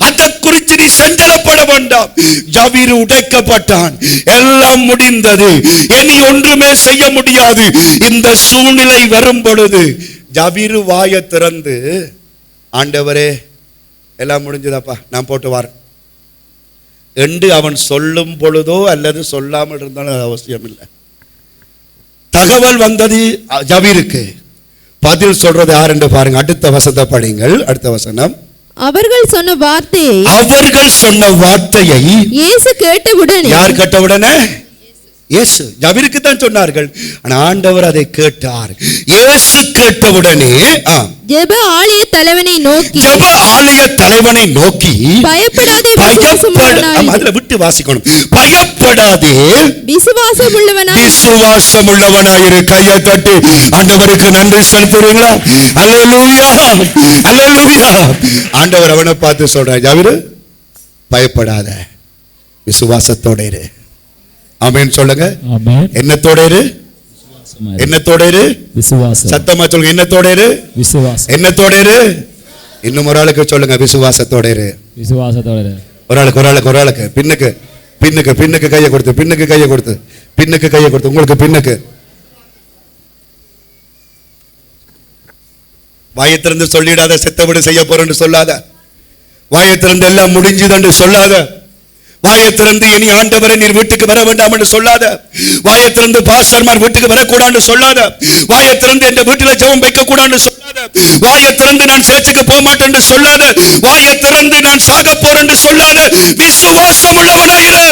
அதை குறித்து நீ சஞ்சலப்பட வேண்டாம். ஜபீர் உடைக்கப்பட்டான், எல்லாம் முடிந்தது, இனி ஒன்றுமே செய்ய முடியாது. இந்த சூழ்நிலை வரும் பொழுது ஜபீர் வாயை திறந்து, ஆண்டவரே எல்லாம் முடிஞ்சதாப்பா, நான் போட்டு வரேன் என்று அவன் சொல்லும் பொழுதோ அல்லது சொல்லாமல் இருந்தாலும் அவசியம் இல்லை. தகவல் வந்தது ஜபீருக்கு, பதில் சொல்றது யார் என்று பாருங்க. அடுத்த வசனத்தை படிங்கள். அடுத்த வசனம், அவர்கள் சொன்ன வார்த்தையை இயேசு கேட்டவுடனே. யார் கேட்டவுடனே? இயேசு. ஜபீருக்கு தான் சொன்னார்கள், ஆனா ஆண்டவர் அதை கேட்டார். இயேசு கேட்டவுடனே ஜெப ஆலய தலைவனை நோக்கி பயப்படாதே, அதுல விட்டு வாசிக்கணும், பயப்படாதே விசுவாசம் உள்ளவனாயிரு. கையை தட்டி ஆண்டவருக்கு நன்றி செலுத்துறீங்களா? அல்லேலூயா, அல்லேலூயா. ஆண்டவர் அவனை பார்த்து சொல்றார், ஜபீர் பயப்படாத, விசுவாசத்தோட இரு. ஆமென் சொல்லுங்க. என்னத்தோட இரு? என்னத்தோட இரு? விசுவாசம். சத்தமா சொல்லுங்க, என்னத்தோட இரு? விசுவாசம். என்னத்தோட இரு? இன்னும் ஒரு ஆளுக்கு சொல்லுங்க, விசுவாசத்தோட இரு. விசுவாசத்தோட இரு. ஒரு ஆளுக்கு பின்னுக்கு கையை கொடுத்து உங்களுக்கு பின்னுக்கு வாயை திறந்து சொல்லிடாத, செத்தபடி செய்ய போறேன்னு சொல்லாத, வாயை திறந்து எல்லாம் முடிஞ்சுதன்று சொல்லாத, வாயை திறந்து இனி ஆண்டவரை நீர் வீட்டுக்கு வர வேண்டாம் என்று சொல்லாத, வாயை திறந்து பாஸ்டர்மார் வீட்டுக்கு வரக்கூடாது சொல்லாத, வாயை திறந்து என்ற வீட்டில் ஜெபம் வைக்க கூடாது சொல்லாத, வாயை திறந்து நான் சேர்ச்சுக்கு போக மாட்டேன் என்று சொல்லாத, வாயை திறந்து நான் சாக போறேன் என்று சொல்லாத, விசுவாசம் உள்ளவனாயிரு.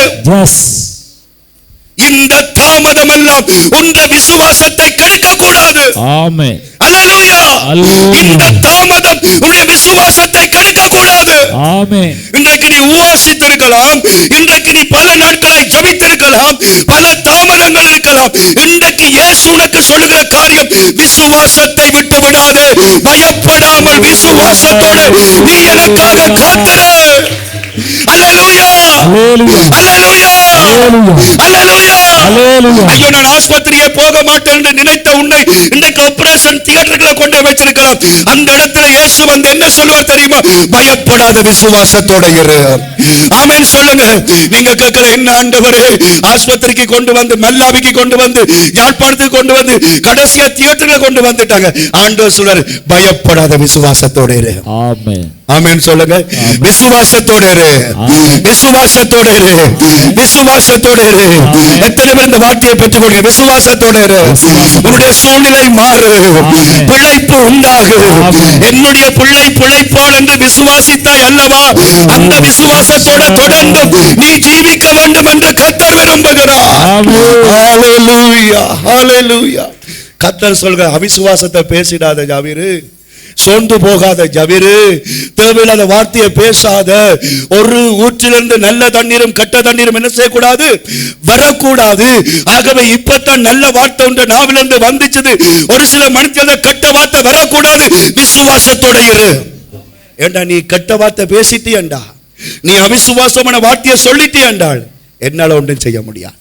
இந்த தாமதம் எல்லாம் உந்த விசுவாசத்தை கெடுக்க கூடாது. ஆமென். அல்லேலூயா. இந்த தாமதம் உன்னுடைய விசுவாசத்தை கெடுக்க கூடாது. ஆமென். இன்றைக்கு நீ உபவாசித்திருக்கலாம், இன்றைக்கு நீ பல நாட்களை ஜெபித்திருக்கலாம், பல தாமதங்கள் இருக்கலாம். இன்றைக்கு இயேசு உனக்கு சொல்லுகிற காரியம், விசுவாசத்தை விட்டு விடாதே, பயப்படாமல் விசுவாசத்தோடு நீ எனக்காக காத்திரு. அல்லேலூயா, அல்லேலூயா, அல்லேலூயா, அல்லேலூயா. ஐயோ, நான் ஆஸ்பத்திரியே போக மாட்டேன் என்று நினைத்த உன்னை இன்றைக்கு ஆபரேஷன் தியேட்டர்ல கொண்டு வச்சிருக்கலாம். அந்த இடத்துல இயேசு வந்து என்ன சொல்லுவார் தெரியுமா? பயப்படாத, விசுவாசத்தோட இரு. ஆமென் சொல்லுங்க. நீங்க கேட்கல, என்ன ஆண்டவரே, ஆஸ்பத்திரிக்கு கொண்டு வந்து, மல்லாவிக்கு கொண்டு வந்து, யாழ்ப்பாணத்துக்கு கொண்டு வந்து, கடைசியா தியேட்டர்ல கொண்டு வந்துட்டாங்க. ஆண்டவர் சொல்றாரு, பயப்படாத, விசுவாசத்தோட இரு. ஆமென். ஆமென் சொல்லுங்க. விசுவாசத்தோட இரு, விசுவாசத்தோட இரு, விசுவாசத்தோட இரு. எத்தனை பேர் இந்த வார்த்தையை பெற்றுக்கொள்ளுங்க? விசுவாசத்தோட இரு. உன்னுடைய சூழ்நிலை மாறு, பிழைப்பு உண்டாகு. என்னுடைய பிள்ளை பிழைப்பாள் என்று விசுவாசித்தாய் அல்லவா? அந்த விசுவாசத்தோட தொடர்ந்து நீ ஜீவிக்க வேண்டும் என்று கர்த்தர் விரும்புகிறார். ஹல்லேலூயா, ஹல்லேலூயா. கர்த்தர் சொல்ற, அவிசுவாசத்தை பேசிடாத ஜபீர், சோர்ந்து போகாத ஜபீர், தேவையில்லாத வார்த்தையை பேசாத. ஒரு ஊற்றிலிருந்து நல்ல தண்ணீரும் கெட்ட தண்ணீரும் என்ன செய்யக்கூடாது? வரக்கூடாது. ஆகவே இப்பத்தான் நல்ல வார்த்தை ஒன்று நாவிலிருந்து வந்துச்சது, ஒரு சில மனுஷன் கெட்ட வார்த்தை வரக்கூடாது. விசுவாசத்தோட இரு. ஏண்டா, நீ கெட்ட வார்த்தை பேசிட்டியண்டா, நீ அவிசுவாசமான வார்த்தையை சொல்லிட்டியண்டாள், என்னால ஒன்றும் செய்ய முடியாது.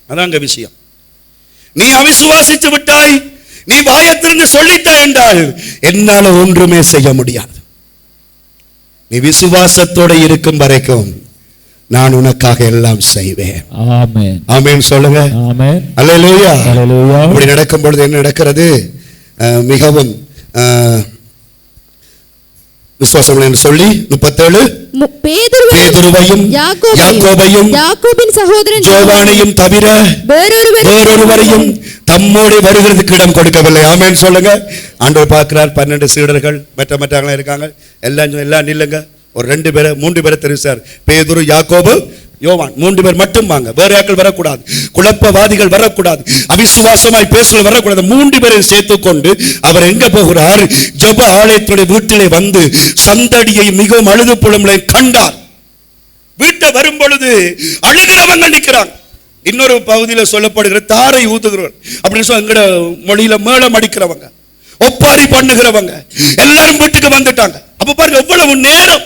அதாங்க விஷயம். நீ அவிசுவாசித்து விட்டாய், நீ வாயத்திலிருந்து சொல்லிட்டாய் என்றால் என்னால ஒன்றுமே செய்ய முடியாது. நீ விசுவாசத்தோட இருக்கும் வரைக்கும் நான் உனக்காக எல்லாம் செய்வேன். ஆமென். ஆமென் சொல்லுங்க. ஆமென். அல்லேலூயா. அல்லேலூயா. அப்படி நடக்கும் பொழுது என்ன நடக்கிறது? மிகவும் விசுவாசம் என்று சொல்லி 37 பேதுருவையும் யாக்கோபையும் யாக்கோபின் சகோதரன் யோவானையும் தவிர வேறொருவரையும் தம்மோடு வருகிறதுக்கு இடம் கொடுக்கவில்லை. ஆமென் சொல்லுங்க. ஆண்டவர் பார்க்கிறார். 12 சீடர்கள் மற்றவங்க இருக்காங்க. எல்லாம் நில்லுங்க. ஒரு 2 பேரை 3 பேரை தெரிவிச்சார். பேதுரு, யாக்கோபு, யோவான் 3 பேர் மட்டும் வாங்க. வேற ஆட்கள் வரக்கூடாது, குழப்பவாதிகள் வரக்கூடாது, அவிசுவாசமாய் பேசுவது வரக்கூடாது. 3 பேரை சேர்த்துக்கொண்டு அவர் எங்க போகிறார்? ஜெப ஆலயத்துடைய வீட்டிலே வந்து சந்தடியை மிகவும் அழுது புலம்பலை கண்டார். வீட்டை வரும் பொழுது அழுகிறவங்க நிற்கிறாங்க. இன்னொரு பகுதியில் சொல்லப்படுகிற தாரை ஊத்துகிறவங்க அப்படின்னு சொல்லி எங்கட மொழியில மேளம் அடிக்கிறவங்க, ஒப்பாரி பண்ணுகிறவங்க எல்லாரும் வீட்டுக்கு வந்துட்டாங்க. அப்ப பாருங்க எவ்வளவு நேரம்.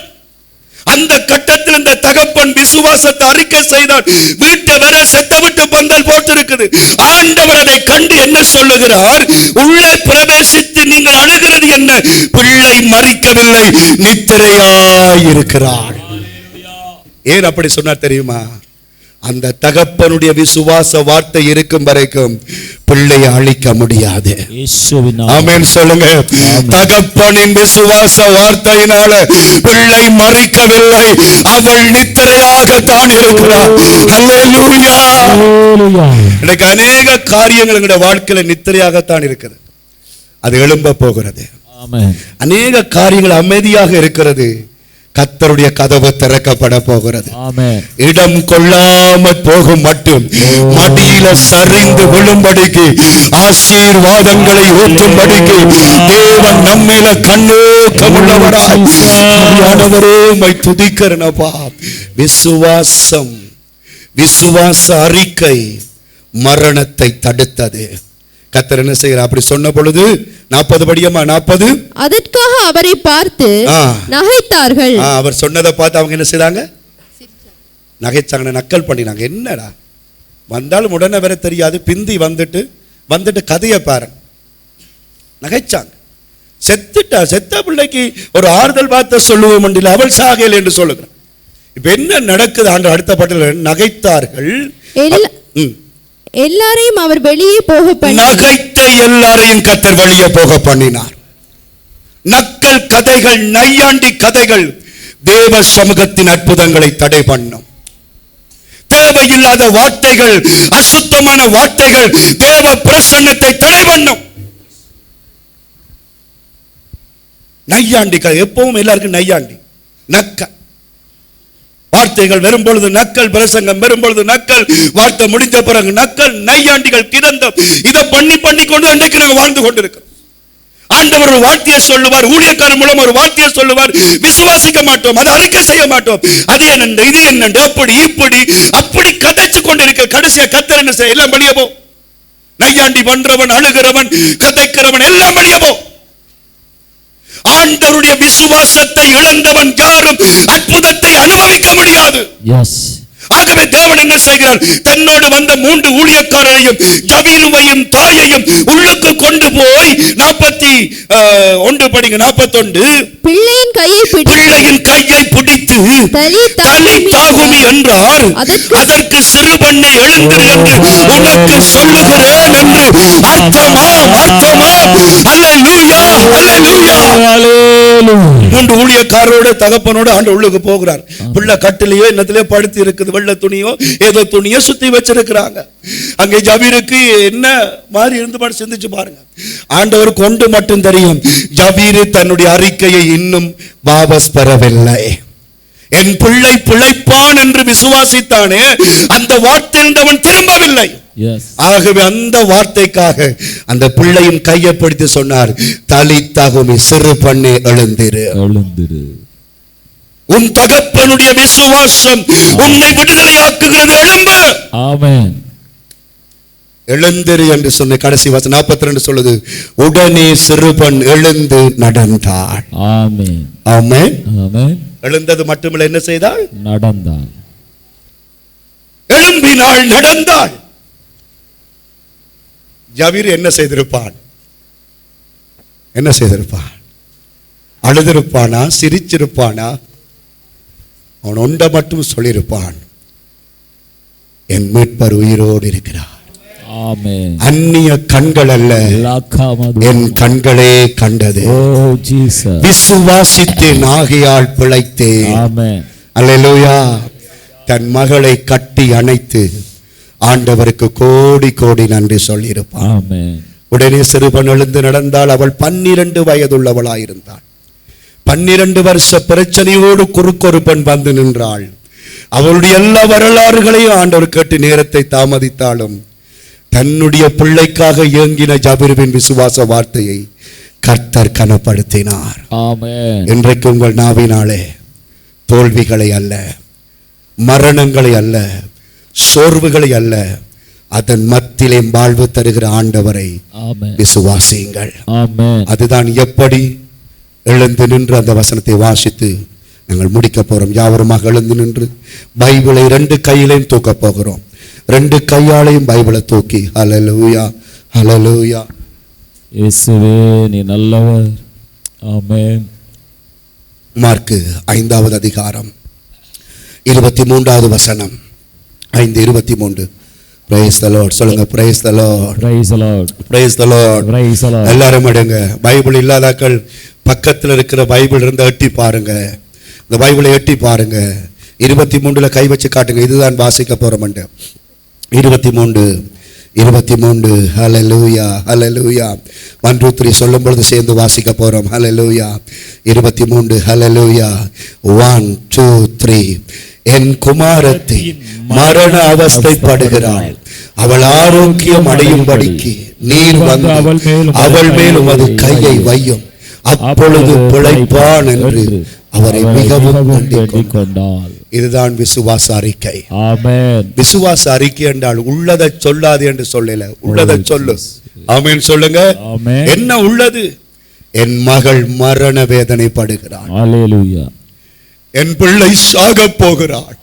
அந்த கட்டத்தில் இந்த தகப்பன் விசுவாசத்தை அறிக்கை செய்தார். வீட்டை வர செத்த விட்டு பந்தல் போட்டு இருக்குது. ஆண்டவர் அதை கண்டு என்ன சொல்லுகிறார்? உள்ளே பிரவேசித்து நீங்கள் அழுகிறது என்ன? பிள்ளை மரிக்கவில்லை, நித்திரையாயிருக்கிறார். ஏன் அப்படி சொன்னார் தெரியுமா? அந்த தகப்பனுடைய விசுவாச வார்த்தை இருக்கும் வரைக்கும் பிள்ளையை அழிக்க முடியாது. ஆமென் சொல்லுங்க. தகப்பனின் விசுவாச வார்த்தையினால பிள்ளை மரிக்கவில்லை, அவள் நித்திரையாக தான் இருக்கிறார். அல்லேலூயா. எனக்கு அநேக காரியங்கள் எங்களுடைய வாழ்க்கையில நித்திரையாகத்தான் இருக்குது. அது எழும்ப போகிறது. அநேக காரியங்கள் அமைதியாக இருக்கிறது. கர்த்தருடைய கதவு திறக்கப்பட போகிறது. இடம் கொள்ளாமல் போகும் மட்டும் மடியில சரிந்து விழும்படிக்கு, ஆசீர்வாதங்களை ஊற்றும்படிக்கு தேவன் நம்மில கண்ணோக்கமுள்ளவராய் துதிக்கிறனப்பா. விசுவாச அறிக்கை மரணத்தை தடுத்தது. கர்த்தர் என்ன செய்கிறார்? அப்படி சொன்ன பொழுது 40 படியமா 40 அதற்காக அவரை பார்த்து நகைத்தார்கள். அவர் சொன்னதை பார்த்து அவங்க என்ன செய்தாங்க? நகைச்சாங்க, நக்கல் பண்ணினாங்க. என்னடா வந்தாலும் உடனே வேற தெரியாது, பிந்தி வந்துட்டு கதையை பாரு. நகைச்சாங்க. செத்த பிள்ளைக்கு ஒரு ஆறுதல் வார்த்தை சொல்லுவோம் என்றில் அவள் சாகையில் என்று சொல்லுகிறார். இப்ப என்ன நடக்குது? ஆண்டு அடுத்த பட்டியல் நகைத்தார்கள். எல்லாரையும் அவர் வெளியே போக பண்ணி, நகைத்த எல்லாரையும் கர்த்தர் வெளியே போக பண்ணினார். நக்கல் கதைகள், நையாண்டி கதைகள் தேவ சமூகத்தின் அற்புதங்களை தடை பண்ணும். தேவையில்லாத வார்த்தைகள், அசுத்தமான வார்த்தைகள் தேவ பிரசன்னத்தை தடை பண்ணும். நையாண்டி கதை எப்பவும் எல்லாருக்கும் நையாண்டி, நக்க வார்த்தைகள் வரும் பொழுது நக்கல், பிரசங்கம் வரும் பொழுது நக்கல், வார்த்தை முடிந்த பிறகு நக்கல், நையாண்டிகள் கிடந்தம். இதை பண்ணி கொண்டு அன்றைக்கு நாங்கள் வாழ்ந்து கொண்டிருக்கிறோம். ஆண்டவர் ஒரு வார்த்தையை சொல்லுவார், ஊழியக்காரர் மூலம் ஒரு வார்த்தையை சொல்லுவார், விசுவாசிக்க மாட்டோம், அதை அறிக்கை செய்ய மாட்டோம். அது என்னண்டு, இது என்னண்டு, அப்படி கதைச்சு கொண்டிருக்க. கடைசியா கர்த்தர் என்ன செய்ய? எல்லாம் வெளியே போ. நையாண்டி பண்றவன், அழுகிறவன், கதைக்கிறவன் எல்லாம் வெளியே போ. ஆண்டவருடைய விசுவாசத்தை இழந்தவன் யாரும் அற்புதத்தை அனுபவிக்க முடியாது. ஆகவே தேவன் என்ன செய்கிறார்? தன்னோடு வந்த 3 ஊழியக்காரரையும் ஜபீருவையும் தாயையும் உள்ளுக்கு கொண்டு போய் 41 படிங்க 41 பிள்ளையின் கையை பிடித்து தலித்தாகுமி என்றார். அதற்கு சிறுபெண்ணே எழுந்திரு என்று உனக்கு சொல்லுகிறேன் என்று அர்த்தமாம். அல்லேலூயா, அல்லேலூயா. 3 ஊழியக்காரரோட தகப்பனோட ஆண்டு உள்ளுக்கு போகிறார். பிள்ளை கட்டிலேயோ என்னத்திலேயோ படுத்தி இருக்குது, வெள்ளை துணியோ ஏதோ துணியோ சுத்தி வச்சிருக்கிறாங்க. அங்கே ஜபீருக்கு என்ன மாதிரி இருந்து சிந்திச்சு பாருங்க. ஆண்டவர் கொண்டு மட்டும் தெரியும், ஜபீரு தன்னுடைய அறிக்கையை இன்னும் வாபஸ் பெறவில்லை. என் பிள்ளை பிழைப்பான் என்று விசுவாசித்தானே, அந்த வார்த்தையில் அவன் திரும்பவில்லை. ஆகவே அந்த வார்த்தைக்காக அந்த பிள்ளையின் கையை பிடித்து சொன்னார், தலித்தாகுமி, சிறு பெண்ணே எழுந்திரு. உன் தகப்பனுடைய விசுவாசம் உன்னை விடுதலையாக்குகிறது. எழும்பு. ஆமென். எழுந்திரு என்று சொன்ன கடைசி வசனம் 42 சொல்லுது, உடனே சிறுபெண் எழுந்து நடந்தாள். ஆமென். ஆமென். ஆமென். எழுந்தது மட்டுமல்ல, என்ன செய்தாள்? நடந்தாள். எழும்பினாள், நடந்தாள். ஜபீர் என்ன செய்திருப்பான்? என்ன செய்திருப்பான்? அழுதிருப்பானா? சிரிச்சிருப்பானா? அவன் ஒன்றை மட்டும் சொல்லியிருப்பான், என் மீட்பர் உயிரோடு இருக்கிறார். ஆமென். அந்நிய கண்கள் அல்ல, என் கண்களே கண்டது. விசுவாசித்தேன் ஆகையால் பிழைத்தேன். ஆமென். அல்லேலூயா. தன் மகளை கட்டி அணைத்து ஆண்டவருக்கு கோடி கோடி நன்றி சொல்லியிருப்பான். ஆமென். உடனே சிறுவன் எழுந்து நடந்தால் அவள் 12 வயதுள்ளவளாயிருந்தாள். 12 வருஷ பிரச்சனையோடு குறுக்கொரு பெண் வந்து நின்றாள். அவளுடைய எல்லா வரலாறுகளையும் ஆண்டவர் கேட்டு நேரத்தை தாமதித்தாலும் தன்னுடைய பிள்ளைக்காக இயங்கின ஜாபிருவின் விசுவாச வார்த்தையை கர்த்தர் கனப்படுத்தினார். ஆமென். இன்றைக்கு உங்கள் நாவினாலே தோல்விகளை அல்ல, மரணங்களை அல்ல, சோர்வுகளை அல்ல, அதன் மத்தியிலே வாழ்வு தருகிற ஆண்டவரை விசுவாசியுங்கள். அதுதான் எப்படி. எழுந்து நின்று அந்த வசனத்தை வாசித்து நாங்கள் முடிக்க போறோம். யாவருமாக எழுந்து நின்று பைபிளை 2 கையிலையும் தூக்க போகிறோம். 2 கையாலையும் பைபிளை தூக்கி ஹல்லேலூயா ஹல்லேலூயா. இயேசுவே நீ நல்லவர். ஆமென். மார்க்கு 5வது அதிகாரம் 23வது வசனம். 5:23. Praise the Lord. சொல்லுங்க, praise the Lord. Praise the Lord. Praise the Lord. Praise the Lord. எல்லாரும் எடுங்க. பைபிள் இல்லாதாக்கள் பக்கத்தில் இருக்கிற பைபிள் இருந்து எட்டி பாருங்க. இந்த பைபிளை எட்டி பாருங்க. 23ல கை வச்சு காட்டுங்க. இதுதான் வாசிக்க போறோம். 23 ஹல்லேலூயா ஹல்லேலூயா. 1 2 3 சொல்லும் பொழுது சேர்ந்து வாசிக்க போறோம். ஹல்லேலூயா. 23 ஹல்லேலூயா. 1 2 3. என் குமாரத்தி மரண அவஸ்தைப்படுகிறாள், அவள் ஆரோக்கியம் அடையும்படிக்கு நீர் வந்து அவள் மேல் உமது கையை வையும், அப்பொழுது பிழைப்பான் என்று அவரை மிகவும் வேண்டிக் கொண்டாள். இதுதான் விசுவாச அறிக்கை. ஆமென். விசுவாச அறிக்கை என்றால் உள்ளதை சொல்லாது என்று சொல்லல, உள்ளதை சொல்லு. ஆமென் சொல்லுங்க. என்ன உள்ளது? என் மகள் மரண வேதனைப்படுகிறாள். ஹல்லேலூயா. என் பிள்ளை சாக போகிறாள்.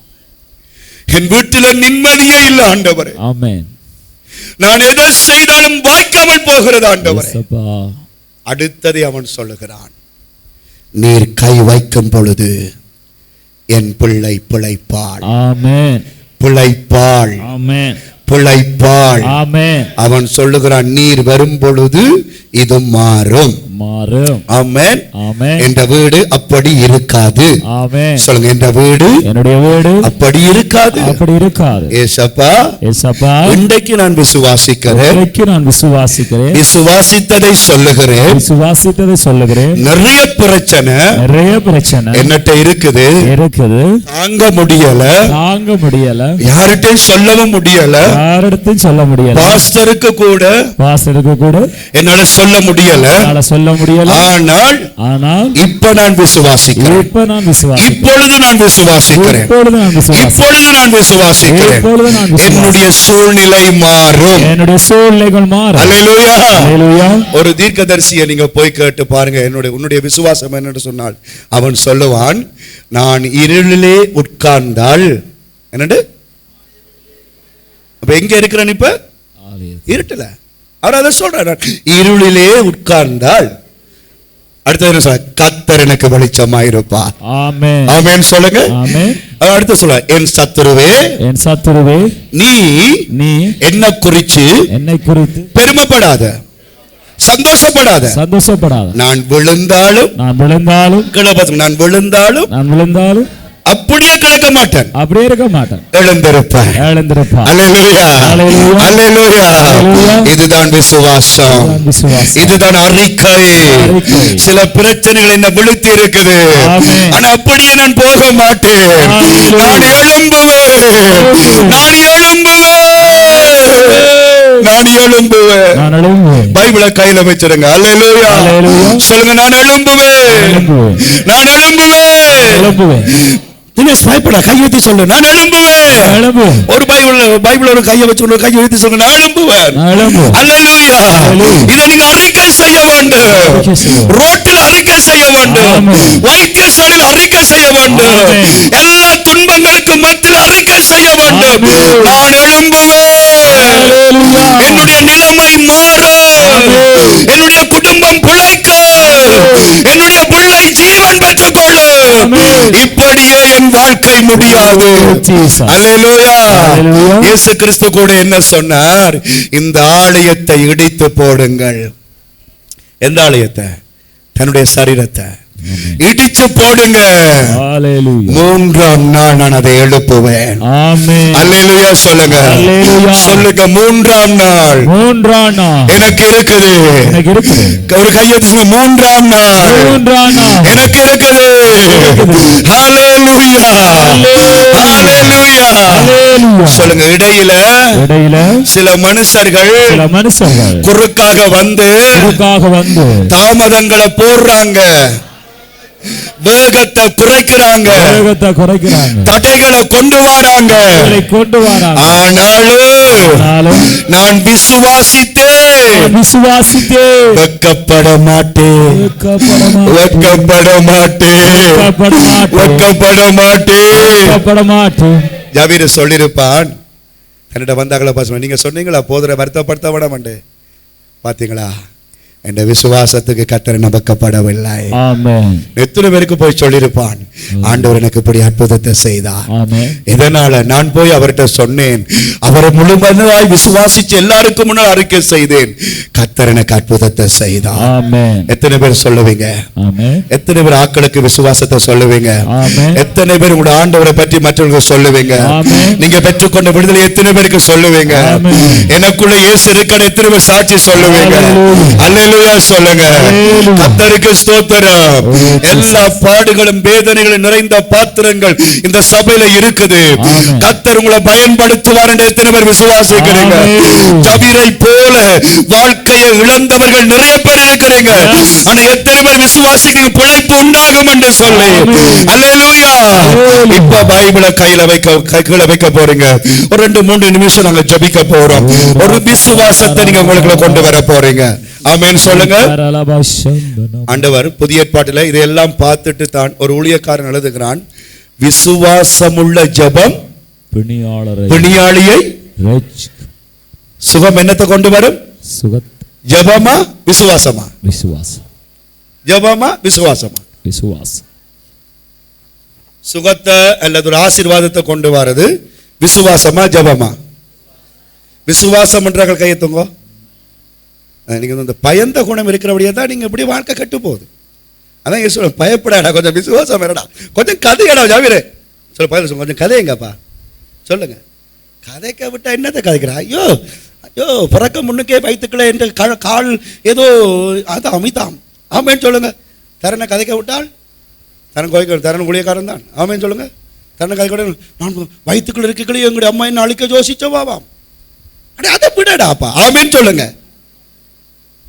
என் வீட்டில் நிம்மதியே இல்லை ஆண்டவரே. ஆமென். நான் எதை செய்தாலும் வாய்க்காமல் போகிறது ஆண்டவரே. அடுத்ததை அவன் சொல்லுகிறான், நீர் கை வைக்கும் பொழுது என் பிள்ளை பிழைப்பாள். ஆமென். பிழைப்பாள். ஆமென். பிழைப்பாள். ஆமென். அவன் சொல்லுகிறான், நீர் வரும் பொழுது இது மாறும். ஆமென். என்ற வீடு அப்படி இருக்காது. ஆமென். சொல்லுங்க, என்ற வீடு, என்னுடைய வீடு அப்படி இருக்காது. அப்படி இருக்காது. ஏசப்பா, ஏசப்பா, இன்றைக்கு நான் விசுவாசிக்கிறேன். விசுவாசித்ததை சொல்லுகிறேன். விசுவாசித்ததை சொல்லுகிறேன். நிறைய பிரச்சனை என்னட்ட இருக்குது. தாங்க முடியல. யார்கிட்டயும் சொல்லவும் முடியல. பாஸ்டருக்கு கூட என்னால சொல்ல முடியல. ஆனால் இப்ப நான் விசுவாசிக்கிறேன். இப்பொழுது நான் விசுவாசிக்கிறேன். என்னுடைய சூழ்நிலை மாறும். அல்லேலூயா. ஒரு தீர்க்கதரிசியை நீங்க போய் கேட்டு பாருங்க, உன்னுடைய விசுவாசம் என்னன்னு சொன்னால் அவன் சொல்லுவான், நான் இருளிலே உட்கார்ந்தால் என்னண்டு. அப்ப எங்க இருக்கிறேன்? இப்ப இருட்டல. அவர் அதை சொல்றார், இருளிலே உட்கார்ந்தால் அடுத்த கர்த்தர் எனக்கு வெளிச்சமாயிருப்பார். ஆமென். ஆமென் சொல்லுங்க. ஆமென். அடுத்து சொல்ல, என் சத்துருவே நீ என்னை குறித்து பெருமைப்படாத, சந்தோஷப்படாத. நான் விழுந்தாலும் நான் விழுந்தாலும் அப்படியே கிடக்க மாட்டேன். எழுந்திருப்பேன். அல்லேலூயா. அல்லேலூயா. இதுதான் விசுவாசம். இதுதான் அறிக்கை. சில பிரச்சனைகள் என்ன விழுத்தி இருக்குது, ஆனா அப்படியே நான் போக மாட்டேன். நான் எழும்புவேன். பைபிளை கையில வச்சிருங்க. அல்லேலூயா. சொல்லுங்க, நான் எழும்புவேன். பயப்பட கையெழுத்தி சொல்லு, நான் எழும்புவேன். ஒரு பைபிள் ஒரு கையை வச்சு ஒரு கையை எழுதி சொல்லுங்க, நான் எழும்புவேன். அல்லேலூயா. இதை நீங்க அறிக்கை செய்ய வேண்டும். ரோட்டில் அறிக்கை செய்ய வேண்டும். வைத்தியசாலையில் அறிக்கை செய்ய வேண்டும். எல்லா துன்பங்களுக்கு மத்தியில் அறிக்கை செய்ய வேண்டும். நான் எழும்புவேன். என்னுடைய நிலைமை மாறும். என்னுடைய குடும்பம் பிழைக்கும். என்னுடைய பிள்ளை ஜீவன் பெற்றுக் கொள்ளும். இப்படியே என் வாழ்க்கை முடியாது. அல்லேலூயா. இயேசு கிறிஸ்து கூட என்ன சொன்னார்? இந்த ஆலயத்தை இடித்து போடுங்கள். எந்த ஆலயத்தை? தன்னுடைய சரீரத்தை இடிச்சு போடுங்க. மூன்றாம் நாள் நான் அதை எழுப்புவேன். அல்லேலூயா சொல்லுங்க. சொல்லுங்க, மூன்றாம் நாள் எனக்கு இருக்குது. ஒரு கையெழுத்து, மூன்றாம் நாள் எனக்கு இருக்குது. அல்லேலூயா, அல்லேலூயா சொல்லுங்க. இடையில சில மனுஷர்கள் குறுக்காக வந்து தாமதங்களை போடுறாங்க, வேகத்தை குறைக்கிறாங்க, தடைகளை கொண்டு வராங்க. ஆனாலும் நான் விசுவாசித்தேன், வெட்கப்பட மாட்டேன், வெட்கப்பட மாட்டேன், வெட்கப்பட மாட்டேன். ஜாபீர் சொல்லிருப்பான், என்னிட்ட வந்தாங்களா பாசமா, நீங்க சொன்னீங்களா போதுற வருத்தப்படுத்த விட மாட்டேன். பாத்தீங்களா, என்ற விசுவாசத்துக்கு கர்த்தர் நம்பக்கப்படவில்லை. எத்தனை பேருக்கு போய் சொல்லிருப்பான், ஆண்டவர் எனக்கு இப்படி அற்புதத்தை செய்தார். இதனால நான் போய் அவர்கிட்ட சொன்னேன், அவரை முழுமையாய் விசுவாசிச்சு எல்லாருக்கும் முன்னால் அறிக்கை செய்தேன், கர்த்தர் எனக்கு அற்புதத்தை செய்தார். எத்தனை பேர் சொல்லுவீங்க? எத்தனை பேர் ஆட்களுக்கு விசுவாசத்தை சொல்லுவீங்க? எத்தனை பேர் உங்களோட ஆண்டவரை பற்றி மற்றவர்களுக்கு சொல்லுவீங்க? நீங்க பெற்றுக்கொண்ட விடுதலை எத்தனை பேருக்கு சொல்லுவீங்க? எனக்குள்ள இயேசு இருக்க எத்தனை பேர் சாட்சி சொல்லுவீங்க? அல்லேலூயா சொல்லுங்க. கர்த்தருக்கு ஸ்தோத்திரம். எல்லா பாடுகளும் வேதனைகளும் நிறைந்த பாத்திரங்கள் இந்த சபையில இருக்குது. கர்த்தர் உங்களை பயன்படுத்துவார் என்று எத்தனை பேர் விசுவாசிக்கிறீங்க? ஜபீரை போல வாழ்க்கையை இழந்தவர்கள் நிறைய பேர் இருக்கிறீங்க. ஆனா எத்தனை பேர் விசுவாசிக்கிறீங்க பிழைப்பு உண்டாகும் என்று சொல்லி? அல்லேலூயா. இப்ப பைபிளை கையில வைக்க போறீங்க. ஒரு 2-3 நிமிஷம் நாங்க ஜபிக்க போறோம். ஒரு விசுவாசத்தை நீங்க உங்களுக்கு கொண்டு வர போறீங்க. ஆமென் சொல்லுங்க. ஆண்டவர் புதிய ஏற்பாட்டில் இதையெல்லாம் பார்த்துட்டு தான் ஒரு ஊழியக்காரன் எழுதுகிறான், விசுவாசமுள்ள ஜெபம் பிணியாளியை சுகம் என்னத்தை கொண்டு வரும்? ஜெபமா விசுவாசமா? ஜெபமா விசுவாசமா? சுகத்தை அல்லது ஒரு ஆசீர்வாதத்தை கொண்டு வரது விசுவாசமா ஜெபமா? விசுவாசம் என்றார்கள் கையெழுத்துங்க. நீங்க இந்த பயந்த குணம் இருக்கிறபடியே தான் நீங்க இப்படி வாழ்க்கை கட்டு போகுது. அதான் இயேசு பயப்படாடா, கொஞ்சம் விசுவாசம் வேறடா, கொஞ்சம் கதையடா. ஜாவீரே சொல்ல, கொஞ்சம் கதையங்கப்பா சொல்லுங்க. கதைக்க விட்டா என்னத்தை கதைக்கிறா? ஐயோ ஐயோ, பிறக்க முன்னுக்கே வயிற்றுக்களை என்ற கால் ஏதோ அது அமிதாம். ஆமேன்னு சொல்லுங்க. தரனை கதைக்க விட்டால் தரன் ஊழியக்காரன் தான். ஆமேன்னு சொல்லுங்க. தரனை கதைக்க நான் வயிற்றுக்குள்ள இருக்கீங்களே எங்களுடைய அம்மா என்ன அழிக்க யோசிச்சவாவாம். அடே அதை விடடாப்பா. ஆமேன்னு சொல்லுங்க.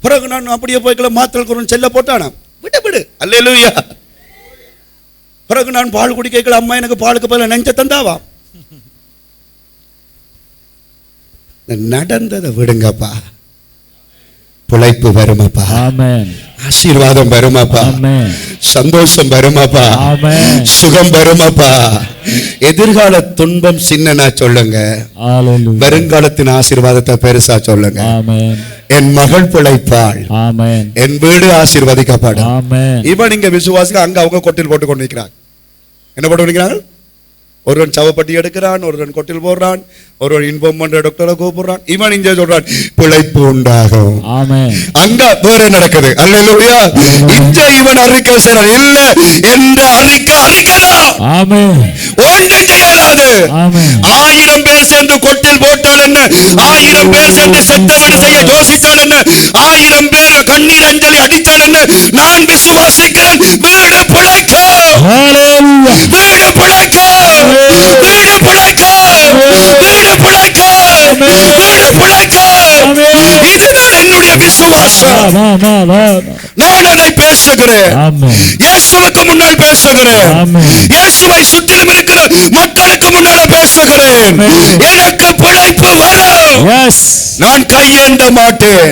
பிறகு நான் அப்படியே போய்க்கல மாத்திரம் செல்ல போட்டானா விடு விடு. அல்லேலூயா. பிறகு நான் பால் குடிக்கல, அம்மா எனக்கு பாலுக்கு பதில நெஞ்ச தந்தாவா. நடந்ததை விடுங்கப்பா. பிழைப்பு வருமாப்பா. ஆசீர்வாதம் வருமாப்பா. சந்தோஷம் வருமாப்பா. சுகம் வருமாப்பா. எதிர்கால துன்பம் சின்னனா சொல்லுங்க, வருங்காலத்தின் ஆசீர்வாதத்தை பெருசா சொல்லுங்க. என் மகள் பிழைப்பாள், என் வீடு ஆசீர்வதிக்கப்படும். இவன் இங்க விசுவாசிக்க, அங்க அவங்க கொட்டில் போட்டு கொண்டு நிற்கிறாங்க. என்ன போட்டு நிற்கிறாங்க? ஒருவன் சவப்பட்டி எடுக்கிறான், ஒருவன் கொட்டில் போடுறான், ஒருவன் இன்பம் பண்ற டாக்டரை கூப்பிடுறான். இவன் இங்க சொல்றான் பிழைப்பு உண்டாகும். அங்க வேற நடக்குது. அல்லேலூயா. இங்க இவன் அறிக்கை செய்றான், இல்ல என்ற அறிக்கை அறிக்கலாம். ஒன்றும் செய்யலாது. 1000 பேர் சேர்ந்து கொட்டில் போட்டால் என்ன, 1000 பேர் சேர்ந்து செத்த வீடு செய்ய யோசித்தால் என்ன, 1000 பேர் கண்ணீர் அஞ்சலி அடித்தால் என்ன, நான் விசுவாசிக்கிறேன் வீடு பிழைக்கும். வீடு பிழைக்கும். வீடு பிழைக்கும். வீடு பிழைக்கும். வீடு பிழைக்கும். இதுதான் என்னுடைய விசுவாசம். நான் அதை பேசுகிறேன். இயேசுவுக்கு முன்னால் பேசுகிறேன். இயேசுவை சுற்றிலும் இருக்கிற மக்களுக்கு முன்னால் பேசுகிறேன். எனக்கு பிழைப்பு வரும். நான் கையேந்த மாட்டேன்.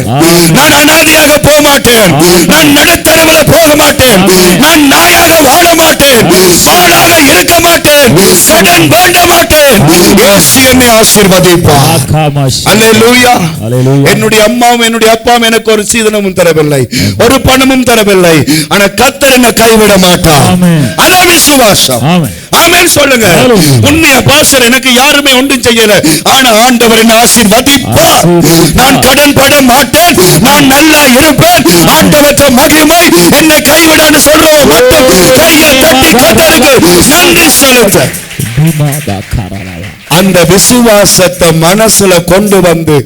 நான் அனாதையாக போக மாட்டேன். நான் நடுத்தரவில் போக மாட்டேன். நான் நாயாக வாழ மாட்டேன். ஆளாக இருக்க மாட்டேன். கடன் வேண்ட மாட்டேன். இயேசு என்னை ஆசீர்வதிப்பார். அல்லேலூயா. என்னுடைய அம்மாவும் என்னுடைய அப்பாவும் எனக்கு ஒரு சீதனமும் தரவில்லை, ஒரு பணமும் தரவில்லை. ஆனா கர்த்தர் என்னை கைவிட மாட்டார். அதான் விசுவாசம். ஆமென் சொல்லுங்க. உண்மையா பாஸ்டர் எனக்கு யாருமே ஒன்றும் செய்யல, ஆனா ஆண்டவர் என்ன ஆசீர்வதிப்பார். நான் கடன் பட மாட்டேன், நான் நல்லா இருப்பேன், ஆண்டவற்ற மகிமை என்னை கைவிடான்னு சொல்றோம். மட்டும் கையை தட்டி கர்த்தருக்கு நன்றி சொல்லுங்க. அந்த விசுவாசத்தை மனசுல கொண்டு வந்து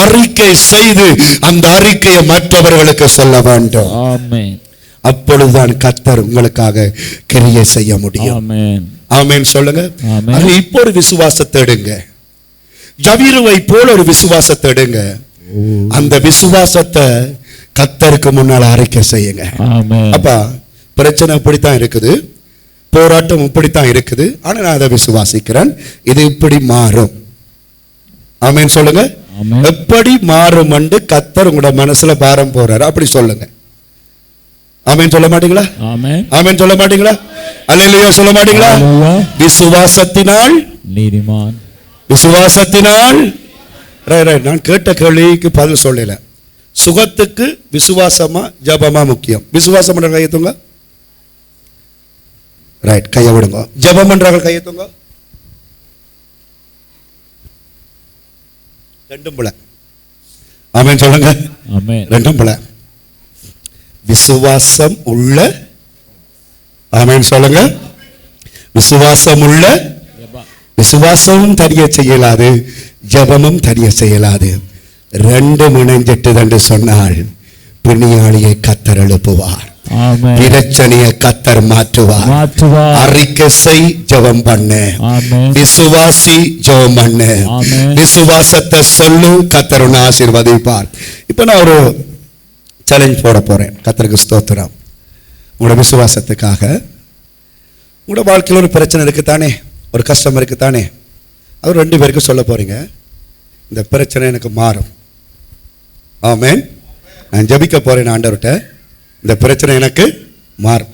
அறிக்கை செய்து அந்த அறிக்கையை மற்றவர்களுக்கு சொல்ல வேண்டும். ஆமென். அப்பொழுதுதான் கர்த்தர் உங்களுக்காக கிரியை செய்ய முடியும். ஆமென். ஆமென் சொல்லுங்க. ஆமென். அது இப்போ ஒரு விசுவாசத்தை எடுங்க, ஜபீருவை போல ஒரு விசுவாசத்தை எடுங்க. அந்த விசுவாசத்தை கர்த்தருக்கு முன்னால் அறிக்கை செய்யுங்க. ஆமென். அப்பா பிரச்சனை இப்படித்தான் இருக்குது, போராட்டம் இப்படித்தான் இருக்குது, ஆனா நான் அதை விசுவாசிக்கிறேன், இது இப்படி மாறும். ஆமென் சொல்லுங்க. ஆமென். எப்படி மாறும் என்று கர்த்தர் உங்களோட மனசுல பாரம் போறாரு, அப்படி சொல்லுங்க. ஆமென் சொல்ல மாட்டீங்களா? ஆமென். ஆமென் சொல்ல மாட்டீங்களா? அல்லேலூயா சொல்ல மாட்டீங்களா? அல்லேலூயா. விசுவாசத்தினால் நீதிமான். விசுவாசத்தினால் நான் கேட்ட கேள்விக்கு பதில் சொல்லல. சுகத்துக்கு விசுவாசமா ஜபமா முக்கியம்? விசுவாசம் பண்ற கையெழுத்துங்க. ரைட், கையை விடுங்க. ஜபம் பண்றாங்க கையெழுத்துங்க. ரெண்டும் பிள்ளை. ஆமென் சொல்லுங்க. ஆமென். ரெண்டும் பிள்ளை. விசுவாசம் உள்ள, ஆமென் சொல்லுங்க, விசுவாசம் உள்ள, விசுவாசமும் தரிய செய்யலாது, ஜபமும் தரிய செய்யலாது. ரெண்டும் இணைஞ்சிட்டு என்று சொன்னால் பிணியாளியை கர்த்தர் எழுப்புவார். ஆமென். பிரச்சனையை கர்த்தர் மாற்றுவார். அறிக்கை செய், ஜெபம் பண்ணு. ஆமென். விசுவாசி, ஜெபம் பண்ணு. ஆமென். விசுவாசத்தை சொல்லு, கர்த்தர் உன்னை ஆசீர்வதிப்பார். இப்ப நான் ஒரு சேலஞ்ச் போட போறேன். கர்த்தருக்கு ஸ்தோத்திரம். உங்களோட விசுவாசத்துக்காக. உங்களோட வாழ்க்கையில் ஒரு பிரச்சனை இருக்குத்தானே, ஒரு கஷ்டம் இருக்குத்தானே, அது 2 பேருக்கு சொல்ல போறீங்க, இந்த பிரச்சனை எனக்கு மாறும். ஆமென். நான் ஜெபிக்க போறேன் ஆண்டவர்கிட்ட, இந்த பிரச்சனை எனக்கு மாறும்.